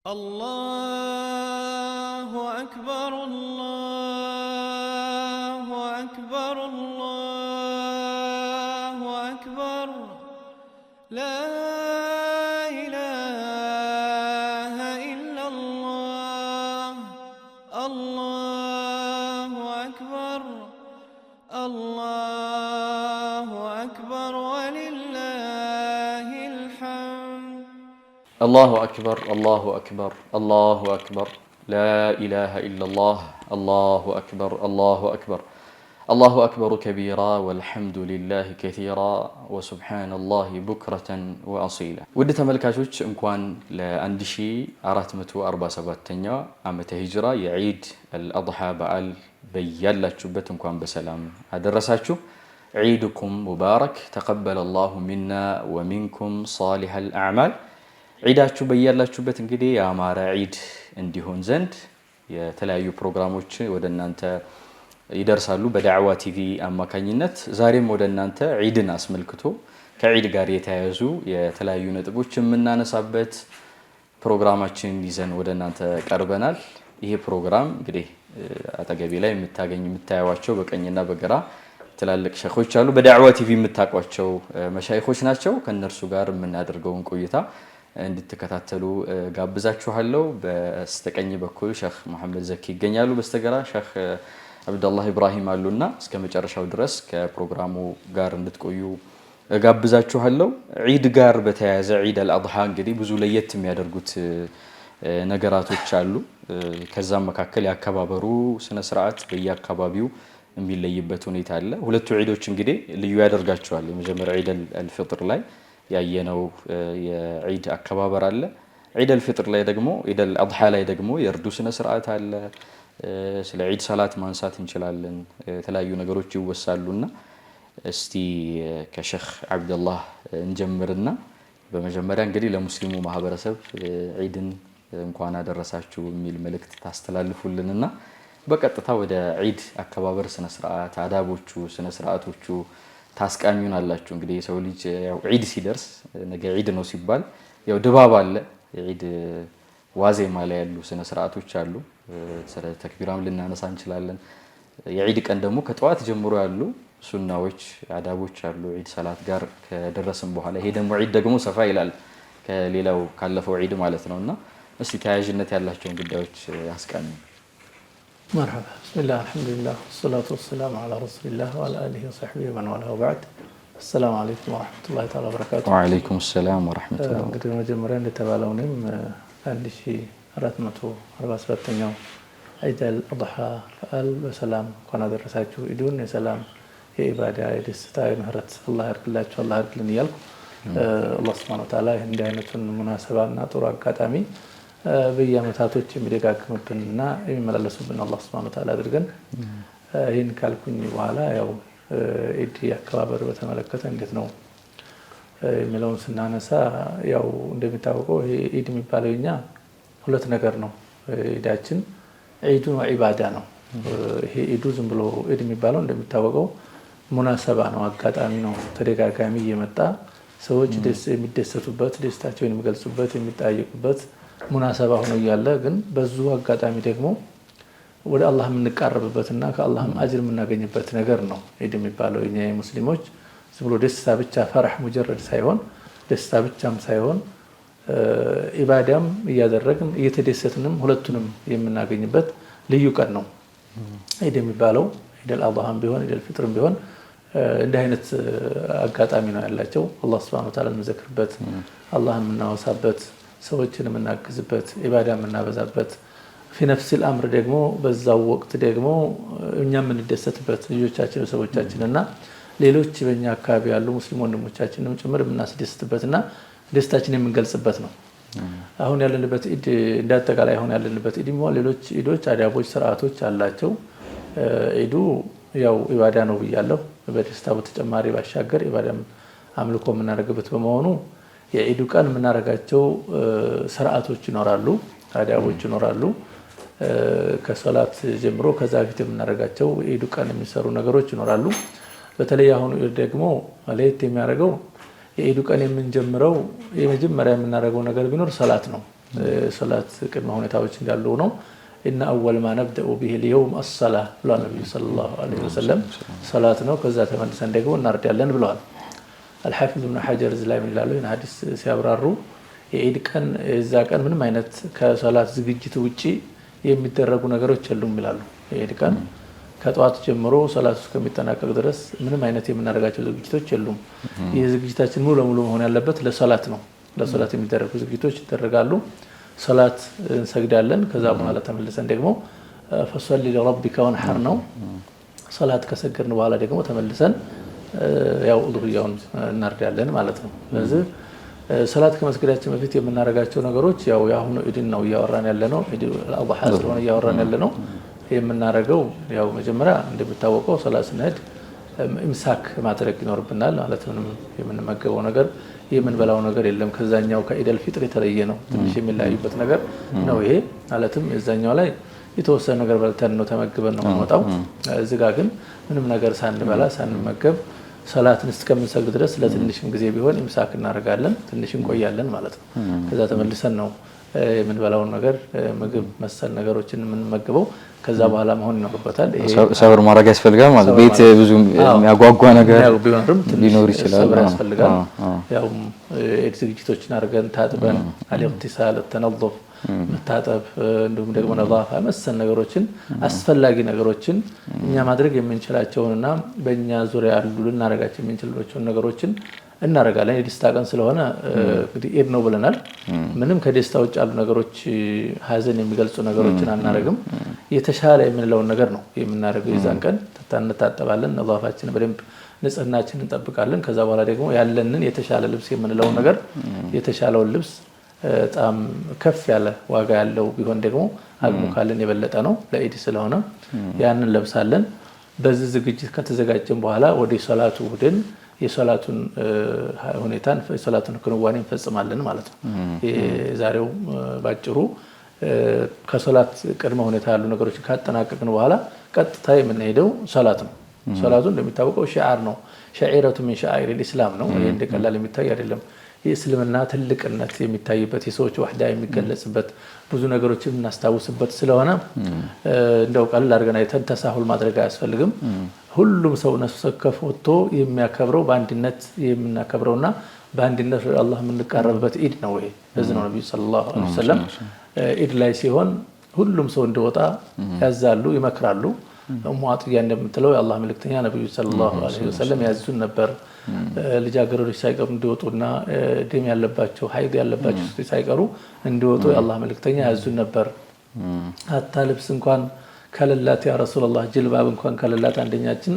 الله أكبر الله أكبر الله أكبر لا إله إلا الله الله أكبر الله أكبر ولله الحمد الله أكبر الله أكبر الله أكبر لا إله إلا الله الله أكبر الله أكبر الله أكبر كبيرا والحمد لله كثيرا وسبحان الله بكرة وأصيلا ودت ملكاتوች እንኳን ለ1447ኛው ዓመተ ሂጅራ የዒድ አልአድሃ በዓል በያላችሁበት እንኳን በሰላም አደረሳችሁ ዒድኩም ሙባረክ ተቀበለ الله منا ومنكم صالح الأعمال ዒዳችሁ በያላችሁበት እንግዲህ ያማረ ዒድ እንዲሆን ዘንድ የተለያዩ ፕሮግራሞች ወደናንተ ይደርሳሉ በዳዕዋ ቲቪ አማካኝነት ዛሬም ወደናንተ ዒድን አስመልክቶ ከዒድ ጋር የተያያዙ የተለያዩ ነጥቦች የምናነሳበት ፕሮግራማችን ይዘን ወደናንተ ቀርበናል። ይሄ ፕሮግራም እንግዲህ አጠገቤ ላይ የምታዩዋቸው በቀኝና በግራ ትላልቅ ሸኾች አሉ። በዳዕዋ ቲቪ የምታቋቸው መሻይኾች ናቸው። ከነርሱ ጋር የምናደርገውን ቆይታ እንድትከታተሉ ጋብዛችኋለሁ። በስተቀኝ በኩል ሼክ መሐመድ ዘኪ ይገኛሉ። በስተግራ ሼክ አብዱላህ ኢብራሂም አሉና እስከ መጨረሻው ድረስ ከፕሮግራሙ ጋር እንድትቆዩ ጋብዛችኋለሁ። ዒድ ጋር በተያያዘ ዒድ አልአድሃ እንግዲህ ብዙ ለየት የሚያደርጉት ነገራቶች አሉ። ከዛም መካከል ያከባበሩ ስነ ስርዓት በየአካባቢው የሚለይበት ሁኔታ አለ። ሁለቱ ዒዶች እንግዲህ ልዩ ያደርጋቸዋል። የመጀመሪያው ዒድ አልፍጥር ላይ ያየነው የዒድ አከባበር አለ። ዒድ አልፍጥር ላይ ደግሞ ዒድ አልአድሃ ላይ ደግሞ የእርዱ ስነ ስርዓት አለ። ስለ ዒድ ሰላት ማንሳት እንችላለን። የተለያዩ ነገሮች ይወሳሉና እስቲ ከሼክ አብዱላህ እንጀምርና በመጀመሪያ እንግዲህ ለሙስሊሙ ማህበረሰብ ዒድን እንኳን አደረሳችሁ የሚል መልእክት ታስተላልፉልንና በቀጥታ ወደ ዒድ አከባበር ስነ ስርዓት አዳቦቹ ስነ ስርዓቶቹ ታስቃኙን አላችሁ። እንግዲህ የሰው ልጅ ያው ዒድ ሲደርስ ነገ ዒድ ነው ሲባል ያው ድባብ አለ። ዒድ ዋዜማ ላይ ያሉ ስነ ስርዓቶች አሉ። ስለ ተክቢራም ልናነሳ እንችላለን። የዒድ ቀን ደግሞ ከጠዋት ጀምሮ ያሉ ሱናዎች አዳቦች አሉ። ዒድ ሰላት ጋር ከደረስን በኋላ ይሄ ደግሞ ዒድ ደግሞ ሰፋ ይላል ከሌላው ካለፈው ዒድ ማለት ነውና እስቲ ተያያዥነት ያላቸውን ጉዳዮች ያስቃኙ። مرحبا بسم الله الحمد لله والصلاة والسلام على رسول الله وعلى آله وصحبه ومن والاه وبعد السلام عليكم ورحمة الله تعالى وبركاته. وعليكم السلام ورحمة الله. እንግዲህ መጀመሪያ እንደተባለውንም 1447ኛው ዒድ አልአድሃ በዓል በሰላም እንኳን አደረሳችሁ። ዒዱን የሰላም የኢባዳ የደስታ የምህረት አላህ ያድርግላችሁ አላህ ያድርግልን እያልኩ አላህ ሱብሓነሁ ወተዓላ እንዲህ አይነቱን ሙናሰባና ጥሩ አጋጣሚ በየአመታቶች የሚደጋግምብንና የሚመላለሱብን አላህ ሱብሓነሁ ወተዓላ አድርገን ይህን ካልኩኝ በኋላ ያው ዒድ አከባበር በተመለከተ እንዴት ነው የሚለውን ስናነሳ ያው እንደሚታወቀው ዒድ የሚባለው እኛ ሁለት ነገር ነው። ዒዳችን ዒዱ ኢባዳ ነው። ይሄ ዒዱ ዝም ብሎ ዒድ የሚባለው እንደሚታወቀው ሙናሰባ ነው፣ አጋጣሚ ነው። ተደጋጋሚ እየመጣ ሰዎች የሚደሰቱበት ደስታቸውን የሚገልጹበት የሚጠያየቁበት ሙናሰባ ሆኖ እያለ ግን በዙ አጋጣሚ ደግሞ ወደ አላህ የምንቃረብበትና ከአላህም አጅር የምናገኝበት ነገር ነው ዒድ የሚባለው። እኛ ሙስሊሞች ዝም ብሎ ደስታ ብቻ ፈርህ ሙጀረድ ሳይሆን ደስታ ብቻም ሳይሆን ኢባዳም እያደረግን እየተደሰትንም ሁለቱንም የምናገኝበት ልዩ ቀን ነው ዒድ የሚባለው። ዒድ አልአድሃም ቢሆን ዒድ አልፍጥርም ቢሆን እንዲህ አይነት አጋጣሚ ነው ያላቸው። አላህ ሱብሓነሁ ወተዓላ የምንዘክርበት አላህ የምናወሳበት ሰዎችን የምናግዝበት ኢባዳ የምናበዛበት ፊ ነፍሲል አምር ደግሞ በዛው ወቅት ደግሞ እኛ የምንደሰትበት ልጆቻችን ሰዎቻችንና ሌሎች በእኛ አካባቢ ያሉ ሙስሊም ወንድሞቻችንም ጭምር የምናስደስትበትና ደስታችን የምንገልጽበት ነው። አሁን ያለንበት ዒድ እንዳጠቃላይ አሁን ያለንበት ዒድ ሌሎች ዒዶች አዳቦች ስርዓቶች አላቸው። ዒዱ ያው ኢባዳ ነው ብያለሁ። በደስታ በተጨማሪ ባሻገር ኢባዳም አምልኮ የምናደርግበት በመሆኑ የዒዱ ቀን የምናደርጋቸው ስርዓቶች ይኖራሉ፣ አዳቦች ይኖራሉ። ከሶላት ጀምሮ ከዛ በፊት የምናደርጋቸው የዒዱ ቀን የሚሰሩ ነገሮች ይኖራሉ። በተለይ አሁን ደግሞ ለየት የሚያደርገው የዒዱ ቀን የምንጀምረው የመጀመሪያ የምናደርገው ነገር ቢኖር ሰላት ነው። ሶላት ቅድመ ሁኔታዎች እንዳሉ ነው። إن أول ما نبدأ به اليوم الصلاة ብሏል ነብዩ ሰለላሁ ዐለይሂ ወሰለም ሶላት ነው። ከዛ ተመልሰን ደግሞ እናርዳለን ብለዋል። አልሐፊዝ ኢብኑ ሐጀር ላይ ምን ይላሉ? ይሄን ሐዲስ ሲያብራሩ የኢድ ቀን እዛ ቀን ምንም አይነት ከሶላት ዝግጅት ውጪ የሚደረጉ ነገሮች የሉም ይላሉ። የኢድ ቀን ከጧት ጀምሮ ሶላት እስከሚጠናቀቅ ድረስ ምንም አይነት የምናደርጋቸው ዝግጅቶች የሉም። ይህ ዝግጅታችን ሙሉ ለሙሉ መሆን ያለበት ለሶላት ነው። ለሶላት የሚደረጉ ዝግጅቶች ይደረጋሉ። ሶላት እንሰግዳለን። ከዛ በኋላ ተመልሰን ደግሞ ፈሰሊ ለረቢከ ወንሐር ነው። ሶላት ከሰገድን በኋላ ደግሞ ተመልሰን ያው ኡድህያውን እናርዳለን ማለት ነው። ስለዚህ ሶላት ከመስገዳችን በፊት የምናደርጋቸው ነገሮች ያው ያሁኑ ኢድን ነው እያወራን ያለነው። ኢድ አልአድሃ ስለሆነ እያወራን ያለነው የምናደርገው ያው መጀመሪያ እንደሚታወቀው ሶላት ስንሄድ ኢምሳክ ማድረግ ይኖርብናል። ማለት ምንም የምንመገበው ነገር የምንበላው ነገር የለም። ከዛኛው ከኢደል ፊጥር የተለየ ነው። ትንሽ የሚለያዩበት ነገር ነው ይሄ። ማለትም የዛኛው ላይ የተወሰነ ነገር በልተን ነው ተመግበን ነው የምንወጣው። እዚህ ጋር ግን ምንም ነገር ሳንበላ ሳንመገብ ሶላትን እስከምንሰግድ ድረስ ለትንሽም ጊዜ ቢሆን ኢምሳክ እናደርጋለን። ትንሽ እንቆያለን ማለት ነው። ከዛ ተመልሰን ነው የምንበላውን ነገር ምግብ መሰል ነገሮችን የምንመገበው። ከዛ በኋላ መሆን ይኖርበታል። ሰብር ማድረግ ያስፈልጋል ማለት ቤት ብዙ የሚያጓጓ ነገር ቢኖርም ሊኖር ይችላል። ሰብር ያስፈልጋል። ያው ኢድ ዝግጅቶችን አድርገን ታጥበን አልኢግቲሳል ተነظፍ መታጠብ እንዲሁም ደግሞ ነዛፋ መሰል ነገሮችን አስፈላጊ ነገሮችን እኛ ማድረግ የምንችላቸውንና በእኛ ዙሪያ ያሉ ልናደርጋቸው የምንችላቸውን ነገሮችን እናደርጋለን። የደስታ ቀን ስለሆነ እንግዲህ ኢድ ነው ብለናል። ምንም ከደስታ ውጭ ያሉ ነገሮች ሀዘን የሚገልጹ ነገሮችን አናደርግም። የተሻለ የምንለውን ነገር ነው የምናደርገው። የዛን ቀን እንታጠባለን፣ ነዛፋችንን በደንብ ንጽህናችንን እንጠብቃለን። ከዛ በኋላ ደግሞ ያለንን የተሻለ ልብስ የምንለውን ነገር የተሻለውን ልብስ በጣም ከፍ ያለ ዋጋ ያለው ቢሆን ደግሞ አቅሙ ካለን የበለጠ ነው ለኢድ ስለሆነ ያንን ለብሳለን። በዚህ ዝግጅት ከተዘጋጀን በኋላ ወደ ሶላቱ ቡድን የሶላቱን ሁኔታን የሶላቱን ክንዋኔ እንፈጽማለን ማለት ነው። የዛሬው ባጭሩ ከሶላት ቅድመ ሁኔታ ያሉ ነገሮችን ካጠናቀቅን በኋላ ቀጥታ የምንሄደው ሶላት ነው። ሶላቱ እንደሚታወቀው ሺዓር ነው። ሸዒረቱ ሚን ሸዓኢሪል ኢስላም ነው። ይሄ እንደቀላል የሚታይ አይደለም። የእስልምና ትልቅነት የሚታይበት የሰዎች ወህዳ የሚገለጽበት ብዙ ነገሮችን እናስታውስበት ስለሆነ እንደው ቀላል አድርገን አይተን ተሳሁል ማድረግ አያስፈልግም። ሁሉም ሰው ነፍስ ወከፍ ወጥቶ የሚያከብረው በአንድነት የምናከብረውና በአንድነት አላህ የምንቃረብበት ኢድ ነው። ይሄ ለዚህ ነው ነብዩ ሰለላሁ ዐለይሂ ወሰለም ኢድ ላይ ሲሆን ሁሉም ሰው እንዲወጣ ያዛሉ፣ ይመክራሉ። ኡሙ አጥያ እንደምትለው የአላህ መልእክተኛ ነብዩ ሰለላሁ ዐለይሂ ወሰለም ያዙን ነበር ልጃገረዶች ሳይቀሩ እንዲወጡና ደም ያለባቸው ሀይድ ያለባቸው ሳይቀሩ እንዲወጡ የአላህ መልእክተኛ ያዙን ነበር። አታ ልብስ እንኳን ከለላት ያ ረሱላህ ጅልባብ እንኳን ከለላት አንደኛችን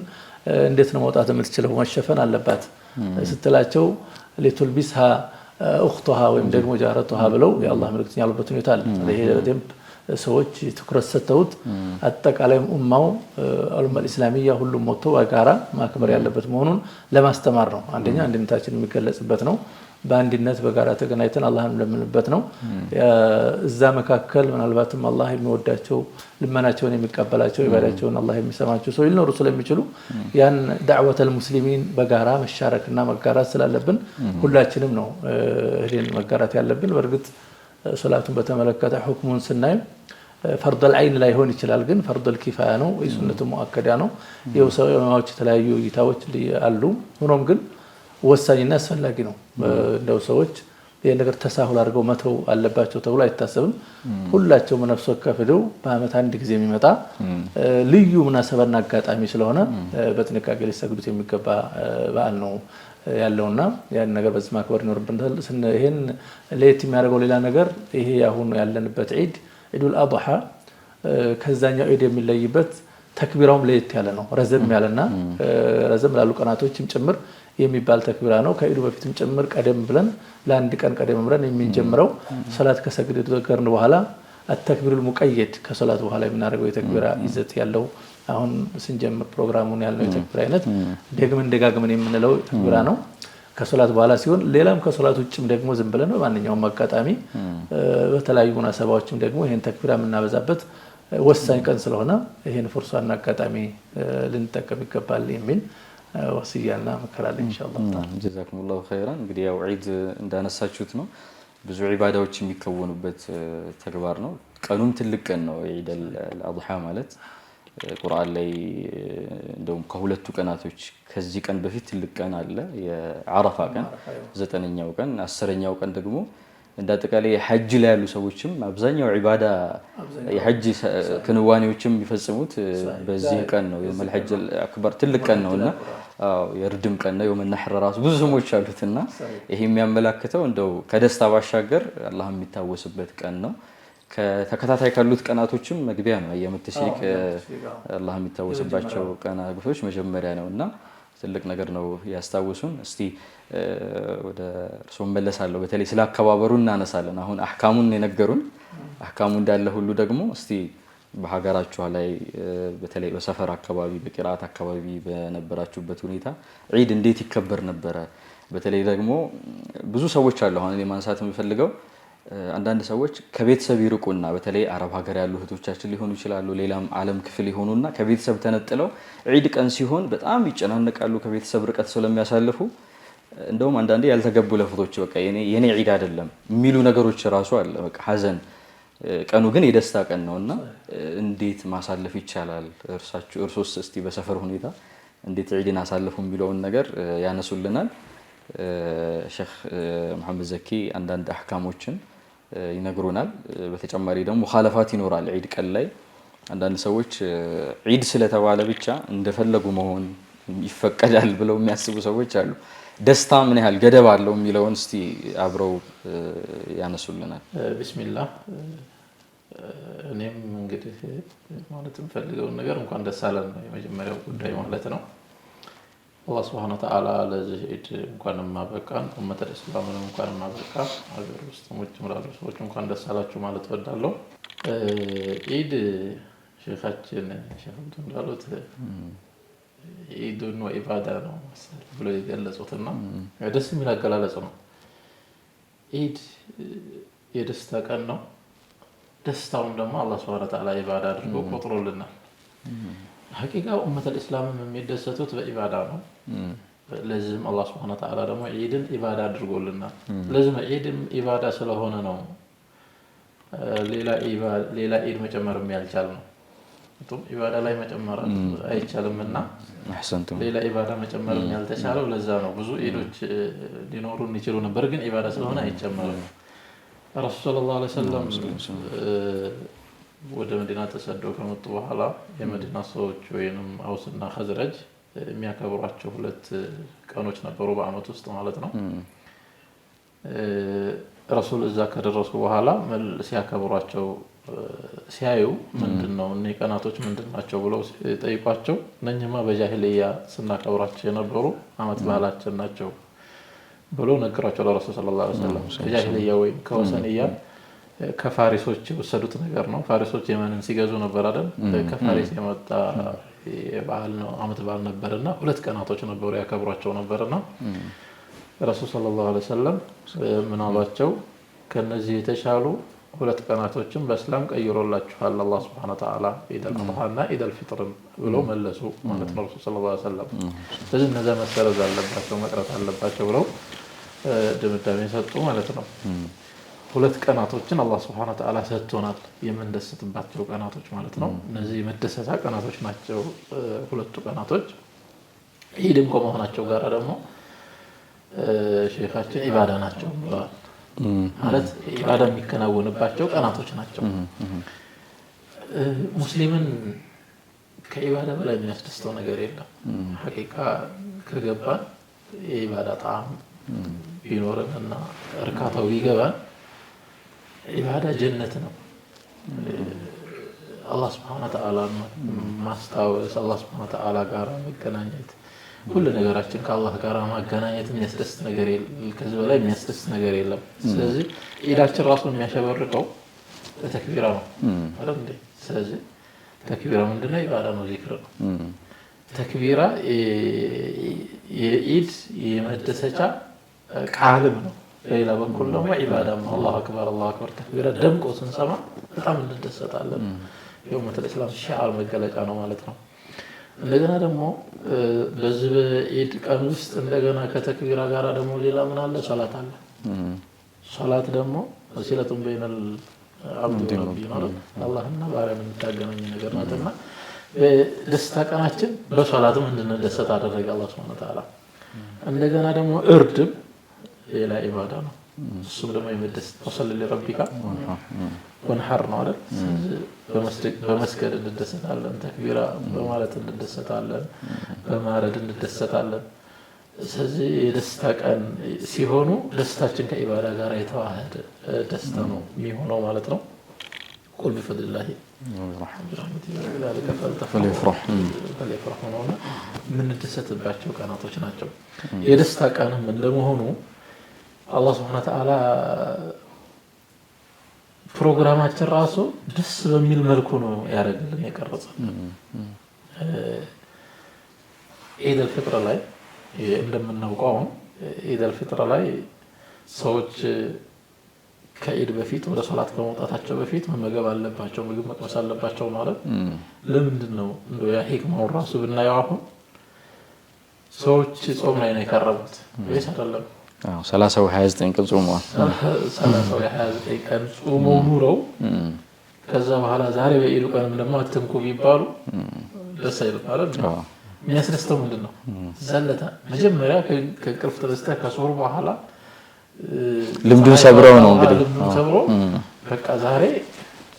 እንዴት ነው መውጣት የምትችለው? መሸፈን አለባት ስትላቸው ለቱልቢስሃ እኽቱሃ ወይም ደግሞ ጃረቱሃ ብለው የአላህ መልእክተኛ ያሉበት ሁኔታ አለ። ይሄ በደንብ ሰዎች ትኩረት ሰጥተውት አጠቃላይ ኡማው አልኡማ ኢስላሚያ ሁሉም ሞቶ በጋራ ማክበር ያለበት መሆኑን ለማስተማር ነው። አንደኛ አንድነታችን የሚገለጽበት ነው። በአንድነት በጋራ ተገናኝተን አላህን ለምንበት ነው። እዛ መካከል ምናልባትም አላህ የሚወዳቸው ልመናቸውን የሚቀበላቸው ኢባዳቸውን አላህ የሚሰማቸው ሰው ሊኖሩ ስለሚችሉ ያን ዳዕወተል ሙስሊሚን በጋራ መሻረክና መጋራት ስላለብን ሁላችንም ነው እህልን መጋራት ያለብን። በእርግጥ ሶላቱን በተመለከተ ሁክሙን ስናይ ፈርደል አይን ላይ ሆን ይችላል፣ ግን ፈርደል ኪፋያ ነው፣ የሱነቱ ሙአከዳ ነው። የዑለማዎች የተለያዩ እይታዎች አሉ። ሆኖም ግን ወሳኝና አስፈላጊ ነው። እንደው ሰዎች ይሄን ነገር ተሳሁል አድርገው መተው አለባቸው ተብሎ አይታሰብም። ሁላቸውም ነፍስ ወከፍ ሄደው በአመት አንድ ጊዜ የሚመጣ ልዩ ሙናሰባና አጋጣሚ ስለሆነ በጥንቃቄ ሊሰግዱት የሚገባ በዓል ነው ያለውና ያን ነገር በዚህ ማክበር ይኖርብናል። ይሄን ለየት የሚያደርገው ሌላ ነገር ይሄ አሁን ያለንበት ዒድ ዒዱል አድሃ ከዛኛው ዒድ የሚለይበት ተክቢራውም ለየት ያለ ነው። ረዘም ያለና ረዘም ላሉ ቀናቶችም ጭምር የሚባል ተክቢራ ነው። ከዒዱ በፊትም ጭምር ቀደም ብለን ለአንድ ቀን ቀደም ብለን የምንጀምረው ሶላት ከሰገድን በኋላ አተክቢሩል ሙቀየድ ከሶላት በኋላ የምናደርገው የተክቢራ ይዘት ያለው አሁን ስንጀምር ፕሮግራሙን ያለው የተክቢራ አይነት ደግመን ደጋግመን የምንለው ተክቢራ ነው። ከሶላት በኋላ ሲሆን ሌላም ከሶላት ውጭም ደግሞ ዝም ብለን በማንኛውም አጋጣሚ በተለያዩ ሙናሰባዎችም ደግሞ ይሄን ተክቢራ የምናበዛበት ወሳኝ ቀን ስለሆነ ይሄን ፍርሷና አጋጣሚ ልንጠቀም ይገባል የሚል ወሲያና መከራለ ኢንሻአላህ። ጀዛኩሙላሁ ኸይራን። እንግዲህ ያው ዒድ እንዳነሳችሁት ነው ብዙ ዒባዳዎች የሚከወኑበት ተግባር ነው። ቀኑም ትልቅ ቀን ነው ዒድ አልአድሓ ማለት ቁርአን ላይ እንደውም ከሁለቱ ቀናቶች ከዚህ ቀን በፊት ትልቅ ቀን አለ የዓረፋ ቀን 9ኛው ቀን 10ኛው ቀን ደግሞ እንዳጠቃላይ ሐጅ ላይ ያሉ ሰዎችም አብዛኛው ዒባዳ የሐጅ ክንዋኔዎችም የሚፈጽሙት በዚህ ቀን ነው። የውመል ሐጅ አክበር ትልቅ ቀን ነውና የርድም ቀን ነው የውመል ነሕር ራሱ ብዙ ስሞች አሉትና ይሄ የሚያመላክተው እንደው ከደስታ ባሻገር አላህ የሚታወስበት ቀን ነው። ከተከታታይ ካሉት ቀናቶችም መግቢያ ነው። አያመ ተሽሪቅ አላህ የሚታወስባቸው ቀናቶች መጀመሪያ ነውና ትልቅ ነገር ነው ያስታውሱን። እስቲ ወደ እርሶ መለሳለሁ። በተለይ ስለ አከባበሩ እናነሳለን። አሁን አህካሙን የነገሩን አህካሙ እንዳለ ሁሉ ደግሞ እስቲ በሀገራችሁ ላይ በተለይ በሰፈር አካባቢ በቂራት አካባቢ በነበራችሁበት ሁኔታ ዒድ እንዴት ይከበር ነበረ? በተለይ ደግሞ ብዙ ሰዎች አሉ። አሁን ማንሳት የምፈልገው አንዳንድ ሰዎች ከቤተሰብ ይርቁና በተለይ አረብ ሀገር ያሉ እህቶቻችን ሊሆኑ ይችላሉ፣ ሌላም ዓለም ክፍል ይሆኑና ከቤተሰብ ተነጥለው ዒድ ቀን ሲሆን በጣም ይጨናነቃሉ ከቤተሰብ ርቀት ስለሚያሳልፉ። እንደውም አንዳንዴ ያልተገቡ ለፍቶች በቃ የኔ ዒድ አይደለም የሚሉ ነገሮች ራሱ አለ። በቃ ሐዘን ቀኑ ግን የደስታ ቀን ነውና እንዴት ማሳለፍ ይቻላል? እርሶስ እስቲ በሰፈር ሁኔታ እንዴት ዒድን አሳልፉ የሚለውን ነገር ያነሱልናል። ሼክ መሐመድ ዘኪ አንዳንድ አህካሞችን ይነግሩናል። በተጨማሪ ደግሞ ሙኻለፋት ይኖራል ዒድ ቀን ላይ አንዳንድ ሰዎች ዒድ ስለተባለ ብቻ እንደፈለጉ መሆን ይፈቀዳል ብለው የሚያስቡ ሰዎች አሉ። ደስታ ምን ያህል ገደብ አለው የሚለውን እስቲ አብረው ያነሱልናል። ቢስሚላህ እኔም እንግዲህ ማለት የምፈልገውን ነገር እንኳን ደስ አለን ነው የመጀመሪያው ጉዳይ ማለት ነው። አላህ ሱብሓነሁ ወተዓላ ለዚህ ዒድ እንኳን ማበቃን ኡመተል ኢስላምንም እንኳን ማበቃ ሀገር ውስጥ ሙጭም ላሉ ሰዎች እንኳን ደስ አላችሁ ማለት እወዳለሁ። ዒድ ሼኻችን ሼኽ እንዳሉት ዒዱን ወኢባዳ ነው ብሎ የገለጹትና ደስ የሚል አገላለጽ ነው። ዒድ የደስታ ቀን ነው። ደስታውን ደግሞ አላህ ሱብሓነሁ ወተዓላ ኢባዳ አድርጎ ቆጥሮልናል። ሐቂቃ ኡመተል ኢስላምም የሚደሰቱት በኢባዳ ነው። ለዚህም አላህ ሱብሓነሁ ወተዓላ ደግሞ ዒድን ኢባዳ አድርጎልናል። ለዚህም ዒድም ኢባዳ ስለሆነ ነው ሌላ ዒድ መጨመር ያልቻል ነው። ኢባዳ ላይ መጨመር አይቻልምና ሌላ ኢባዳ መጨመር ያልተቻለው ለዛ ነው። ብዙ ዒዶች ሊኖሩን ይችሉ ነበር፣ ግን ኢባዳ ስለሆነ አይጨመርም። ረሱል ሰለላሁ ዐለይሂ ወሰለም ወደ መዲና ተሰደው ከመጡ በኋላ የመዲና ሰዎች ወይንም አውስና ኸዝረጅ የሚያከብሯቸው ሁለት ቀኖች ነበሩ በአመት ውስጥ ማለት ነው። ረሱል እዛ ከደረሱ በኋላ ሲያከብሯቸው ሲያዩ ምንድነው እኔ ቀናቶች ምንድናቸው ብለው ጠይቋቸው እነኝማ በጃሂልያ ስናከብራቸው የነበሩ አመት በዓላችን ናቸው ብሎ ነገሯቸው ለረሱል ሰለላሁ ዐለይሂ ወሰለም። ከጃሂልያ ወይም ከወሰንያ ከፋሪሶች የወሰዱት ነገር ነው። ፋሪሶች የመንን ሲገዙ ነበር አይደል? ከፋሪስ የመጣ የበዓል ነው አመት በዓል ነበርና ሁለት ቀናቶች ነበሩ ያከብሯቸው ነበርና ረሱል ሰለላሁ ዐለይሂ ወሰለም ምን አሏቸው? ከነዚህ የተሻሉ ሁለት ቀናቶችን በእስላም ቀይሮላችኋል አላህ ሱብሓነሁ ወተዓላ ኢደል አድሃና ኢደል ፊጥርን ብለው መለሱ ማለት ነው ረሱል ሰለላሁ ዐለይሂ ወሰለም። ስለዚህ እነዛ መሰረዝ አለባቸው መቅረት አለባቸው ብለው ድምዳሜ ሰጡ ማለት ነው። ሁለት ቀናቶችን አላህ ሱብሓነሁ ወተዓላ ሰጥቶናል የምንደሰትባቸው ቀናቶች ማለት ነው። እነዚህ መደሰታ ቀናቶች ናቸው ሁለቱ ቀናቶች። ዒድም ከመሆናቸው ጋር ደግሞ ሼኻችን ኢባዳ ናቸው ብለዋል። ማለት ኢባዳ የሚከናወንባቸው ቀናቶች ናቸው። ሙስሊምን ከኢባዳ በላይ የሚያስደስተው ነገር የለም። ሐቂቃ ከገባን የኢባዳ ጣዕም ቢኖርንና እርካታው ቢገባን ኢባዳ ጀነት ነው። አላህ ሱብሓነሁ ወተዓላ ማስታወስ አላህ ሱብሓነሁ ወተዓላ ጋር መገናኘት ሁሉ ነገራችን ከአላህ ጋር ማገናኘት የሚያስደስት ነገር የለም። ከዚህ በላይ የሚያስደስት ነገር የለም። ስለዚህ ዒዳችን ራሱን የሚያሸበርቀው ተክቢራ ነው አይደል እንዴ? ስለዚህ ተክቢራ ምንድነው? ኢባዳ ነው፣ ዚክር ነው። ተክቢራ የዒድ የመደሰቻ ቃልም ነው። በሌላ በኩል ደግሞ ኢባዳም ነው። አላሁ አክበር ተክቢራ ደምቆ ስንሰማ በጣም እንደሰታለን። የኡመተል ኢስላም ሺዓር መገለጫ ነው ማለት ነው። እንደገና ደግሞ በዚህ በዒድ ቀን ውስጥ እንደገና ከተክቢራ ጋር ደግሞ ሌላ ምን አለ? ሶላት አለ። ሶላት ደግሞ ወሲለቱን በይነል አብድ ወረቢ ማለት አላህና ባሪያው የሚታገናኝ ነገር ናትና በደስታ ቀናችን በሶላትም እንድንደሰት አደረገ አላህ Subhanahu Wa Ta'ala። እንደገና ደግሞ እርድም ሌላ ኢባዳ ነው። እሱም ደግሞ የመደሰት ወሰለ ለረቢካ ወንሐር ነው አይደል? በመስገድ እንደሰታለን፣ ተክቢራ በማለት እንደሰታለን፣ በማረድ እንደሰታለን። ስለዚህ የደስታ ቀን ሲሆኑ ደስታችን ከኢባዳ ጋር የተዋሃደ ደስታ ነው የሚሆነው ማለት ነው። ቁል ቢፈድሊላሂ ወረሕመቲሂ ወቢዛሊከ ፈልየፍረሑ ነውና የምንደሰትባቸው ቀናቶች ናቸው። የደስታ ቀንም እንደመሆኑ አላህ Subhanahu Wa Ta'ala ፕሮግራማችን ራሱ ደስ በሚል መልኩ ነው ያደረገልን የቀረጸልን። ኢድ አልፍጥር ላይ እንደምናውቀው ኢድ አልፍጥር ላይ ሰዎች ከኢድ በፊት ወደ ሶላት ከመውጣታቸው በፊት መመገብ አለባቸው፣ ምግብ መቅመስ አለባቸው ማለት ለምንድን ነው? እንደው ያ ሂክማው ራሱ ብናየው አሁን ሰዎች ጾም ላይ ነው የከረሙት ወይስ አይደለም? 30 ወይ 29 ቀን ጾመዋል። 30 ወይ 29 ቀን ጾመው ኑረው ከዛ በኋላ ዛሬ በኢድ ቀን ደግሞ አትንኩ ቢባሉ ደስ አይልም አይደል? የሚያስደስተው ምንድነው? ዘለታ መጀመሪያ ከቅርፍ ተነስተ ከሶር በኋላ ልምዱን ሰብረው ነው እንግዲህ ሰብረው በቃ ዛሬ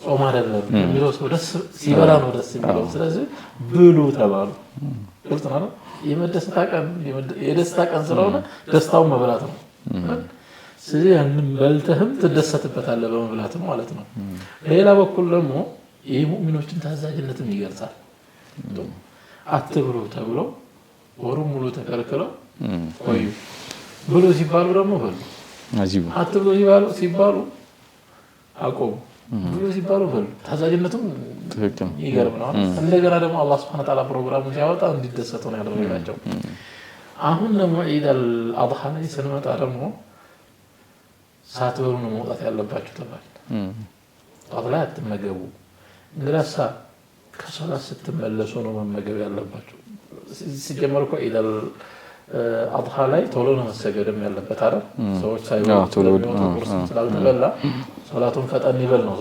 ጾም አይደለም የሚለው ሰው ደስ ሲበላ ነው ደስ የሚለው። ስለዚህ ብሉ ተባሉ። ግልጽ ነው። የደስታ ቀን ስለሆነ ደስታውን መብላት ነው። ስለዚህ ያንን በልተህም ትደሰትበታለህ በመብላት ነው ማለት ነው። ሌላ በኩል ደግሞ የሙእሚኖችን ታዛዥነትም ይገልጻል። አትብሉ ተብሎ ወሩ ሙሉ ተከልክለው ቆዩ፣ ብሉ ሲባሉ ደግሞ በሉ፣ አትብሉ ሲባሉ አቆሙ፣ ብሉ ሲባሉ በሉ። ታዛዥነቱም ይገርም ነው። እንደገና ደግሞ አላህ Subhanahu Wa Ta'ala ፕሮግራሙን ሲያወጣ እንዲደሰቱ ነው ያደረጋቸው። አሁን ደግሞ ኢድ አልአድሃ ላይ ስንመጣ ደግሞ ሳትበሉ ነው መውጣት ያለባችሁ ተባለ። ጠዋት ላይ አትመገቡ፣ እንግዳሳ ከሶላት ስትመለሱ ነው መመገብ ያለባችሁ። ሲጀመር እኮ ኢድ አልአድሃ ላይ ቶሎ ነው መሰገድም ያለበት አይደል? ሰዎች ሳይበሉ ቁርስ ስላልተበላ ሶላቱን ፈጠን ይበል ነው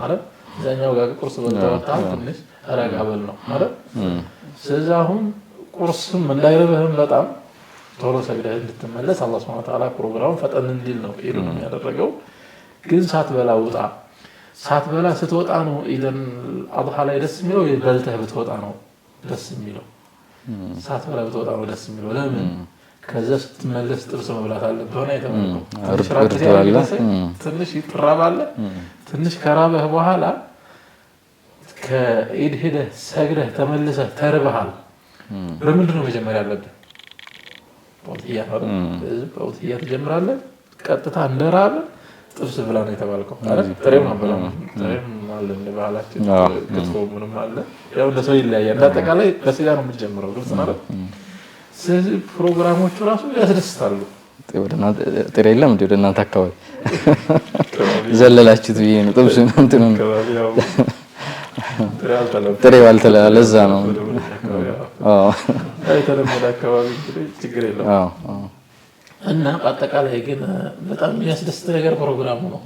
አይደል? እዛኛው ጋር ቁርስ በልተው ትንሽ ረጋ በል ነው አይደል? ስለዚህ አሁን ቁርስም እንዳይረብህም በጣም ቶሎ ሰግደህ እንድትመለስ አላህ Subhanahu Wa Ta'ala ፕሮግራሙን ፈጠን እንዲል ነው ኢድን ያደረገው። ግን ሳትበላ ውጣ። ሳትበላ ስትወጣ ነው ኢድን አድሃ ላይ ደስ የሚለው፣ በልተህ ብትወጣ ነው ደስ የሚለው። ሳትበላ ብትወጣ ነው ደስ የሚለው። ለምን? ከዛ ስትመለስ ጥብስ መብላት አለብህ ነው የተባለው። ትንሽ ይጥራባለህ። ትንሽ ከራበህ በኋላ ከኢድ ሄደህ ሰግደህ ተመልሰህ ተርበሃል። በምንድን ነው መጀመሪያ ያለብህ? በውትያ ትጀምራለህ። ቀጥታ እንደራበ ጥብስ ብላ ነው የተባልከው አይደል? ጥሬም ነው ብላ ጥሬም ማለት ነው ባህላችን። ክትፎ ምንም አለ። ያው እንደ ሰው ይለያያል። አጠቃላይ በስጋ ነው የምትጀምረው። ግልጽ ነው። ስለዚህ ፕሮግራሞቹ ራሱ ያስደስታሉ። ጥሬ የለም እንዴ ወደ እናንተ አካባቢ ዘለላችሁት ብዬ ነው። ጥብስ ነው እንትን ነው ጥሬ ባልተላ ለዛ ነው። የተለመደ አካባቢ ችግር የለውም። እና በአጠቃላይ ግን በጣም የሚያስደስት ነገር ፕሮግራሙ ነው።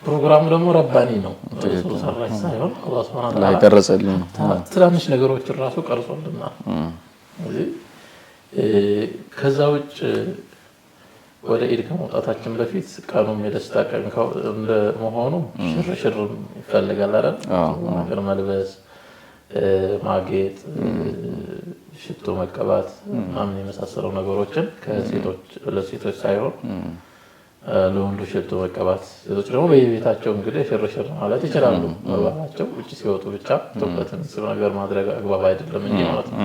ፕሮግራሙ ደግሞ ረባኒ ነው። ሰው ሰራሽ ሳይሆን አላህ Subhanahu Wa Ta'ala ቀረጸልን ነው። ትናንሽ ነገሮችን ራሱ ቀርጾልናል። ከዛ ውጭ ወደ ኢድ ከመውጣታችን በፊት ቀኑም የደስታ ቀን እንደመሆኑ ሽርሽር ይፈልጋል አይደል? ነገር መልበስ፣ ማጌጥ፣ ሽቶ መቀባት ምናምን የመሳሰሉ ነገሮችን ለሴቶች ሳይሆን ለወንዶች ሽቶ መቀባት፣ ሴቶች ደግሞ በየቤታቸው እንግዲህ ሽርሽር ማለት ይችላሉ። በባህላቸው ውጭ ሲወጡ ብቻ ትኩረትን ስለ ነገር ማድረግ አግባብ አይደለም እንጂ ማለት ነው።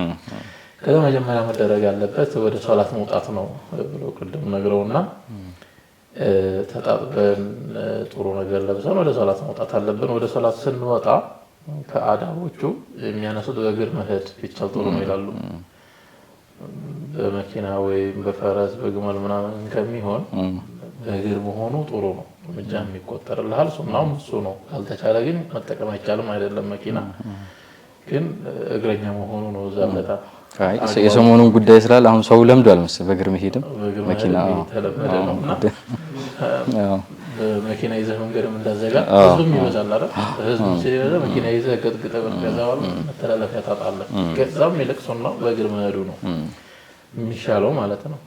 ከዛ መጀመሪያ መደረግ ያለበት ወደ ሶላት መውጣት ነው ብሎ ቅድም ነግረውና ተጣጥበን ጥሩ ነገር ለብሰን ወደ ሶላት መውጣት አለብን። ወደ ሶላት ስንወጣ ከአዳቦቹ የሚያነሱት በእግር መሄድ ቢቻል ጥሩ ነው ይላሉ። በመኪና ወይም በፈረስ በግመል ምናምን ከሚሆን በእግር መሆኑ ጥሩ ነው። እርምጃ የሚቆጠርልሃል። ሱናውም እሱ ነው። ካልተቻለ ግን መጠቀም አይቻልም አይደለም። መኪና ግን እግረኛ መሆኑ ነው እዛ በጣም የሰሞኑን ጉዳይ ስላለ አሁን ሰው ለምዷል መሰለኝ በእግር መሄድም መኪና ተለመደ ነውና መኪና ይዘህ መንገድም እንዳዘጋ ህዝብም ይበዛል አይደል? ህዝብ ሲበዛ መኪና ይዘህ ገጥግጠህ በገዛው መተላለፊያ ታጣለህ። ከዛም ይልቅሱና በእግር መሄዱ ነው የሚሻለው ማለት ነው።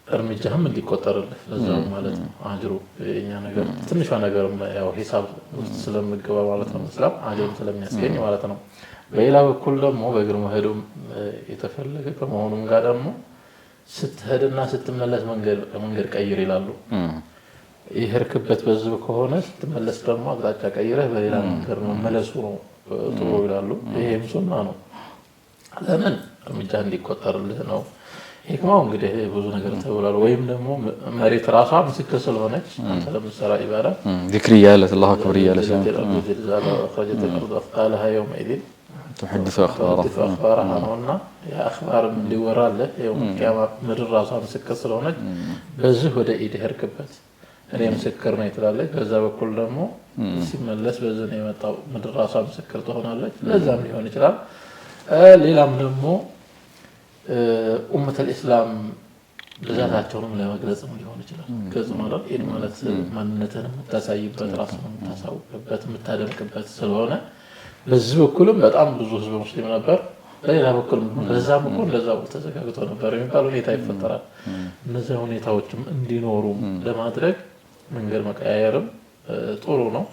እርምጃህም እንዲቆጠርልህ ለዛው ማለት ነው። አጅሩ የኛ ነገር ትንሿ ነገር ያው ሂሳብ ውስጥ ስለምገባ ማለት ነው። እስላም አጅሩ ስለሚያስገኝ ማለት ነው። በሌላ በኩል ደግሞ በእግር መሄዱም የተፈለገ ከመሆኑም ጋር ደግሞ ስትሄድና ስትመለስ መንገድ ቀይር ይላሉ። ይሄርክበት በዝብ ከሆነ ስትመለስ ደግሞ አቅጣጫ ቀይረህ በሌላ መንገድ መመለሱ ነው ጥሩ ይላሉ። ይሄም ሱና ነው። ለምን እርምጃ እንዲቆጠርልህ ነው። ሂክማው እንግዲህ ብዙ ነገር ተብሏል። ወይም ደግሞ መሬት ራሷ ምስክር ስለሆነች አንተ ለምትሰራ ኢባዳ ዚክር እያለት አላሁ አክበር እያለች خرجت الأرض أثقالها يومئذ تحدث أخبارها ነውና የአኽባር እንዲወራልህ የውም ቂያማ ምድር ራሷ ምስክር ስለሆነች በዚህ ወደ ኢድ ሄድክበት እኔ ምስክር ነኝ ትላለች። በዛ በኩል ደግሞ ሲመለስ በዚህ ነው የመጣው ምድር ራሷ ምስክር ትሆናለች። ለዛም ሊሆን ይችላል። ሌላም ደግሞ ኡመተል ኢስላም ብዛታቸውንም ለመግለጽም ሊሆን ይችላል። ከዚ ማለት ኢድ ማለት ማንነትን የምታሳይበት ራስን የምታሳውቅበት የምታደምቅበት ስለሆነ በዚህ በኩልም በጣም ብዙ ህዝብ ሙስሊም ነበር። በሌላ በኩልም ለዛም እኮ እንደዛው ተዘጋግቶ ነበር የሚባል ሁኔታ ይፈጠራል። እነዚህ ሁኔታዎችም እንዲኖሩ ለማድረግ መንገድ መቀያየርም ጥሩ ነው።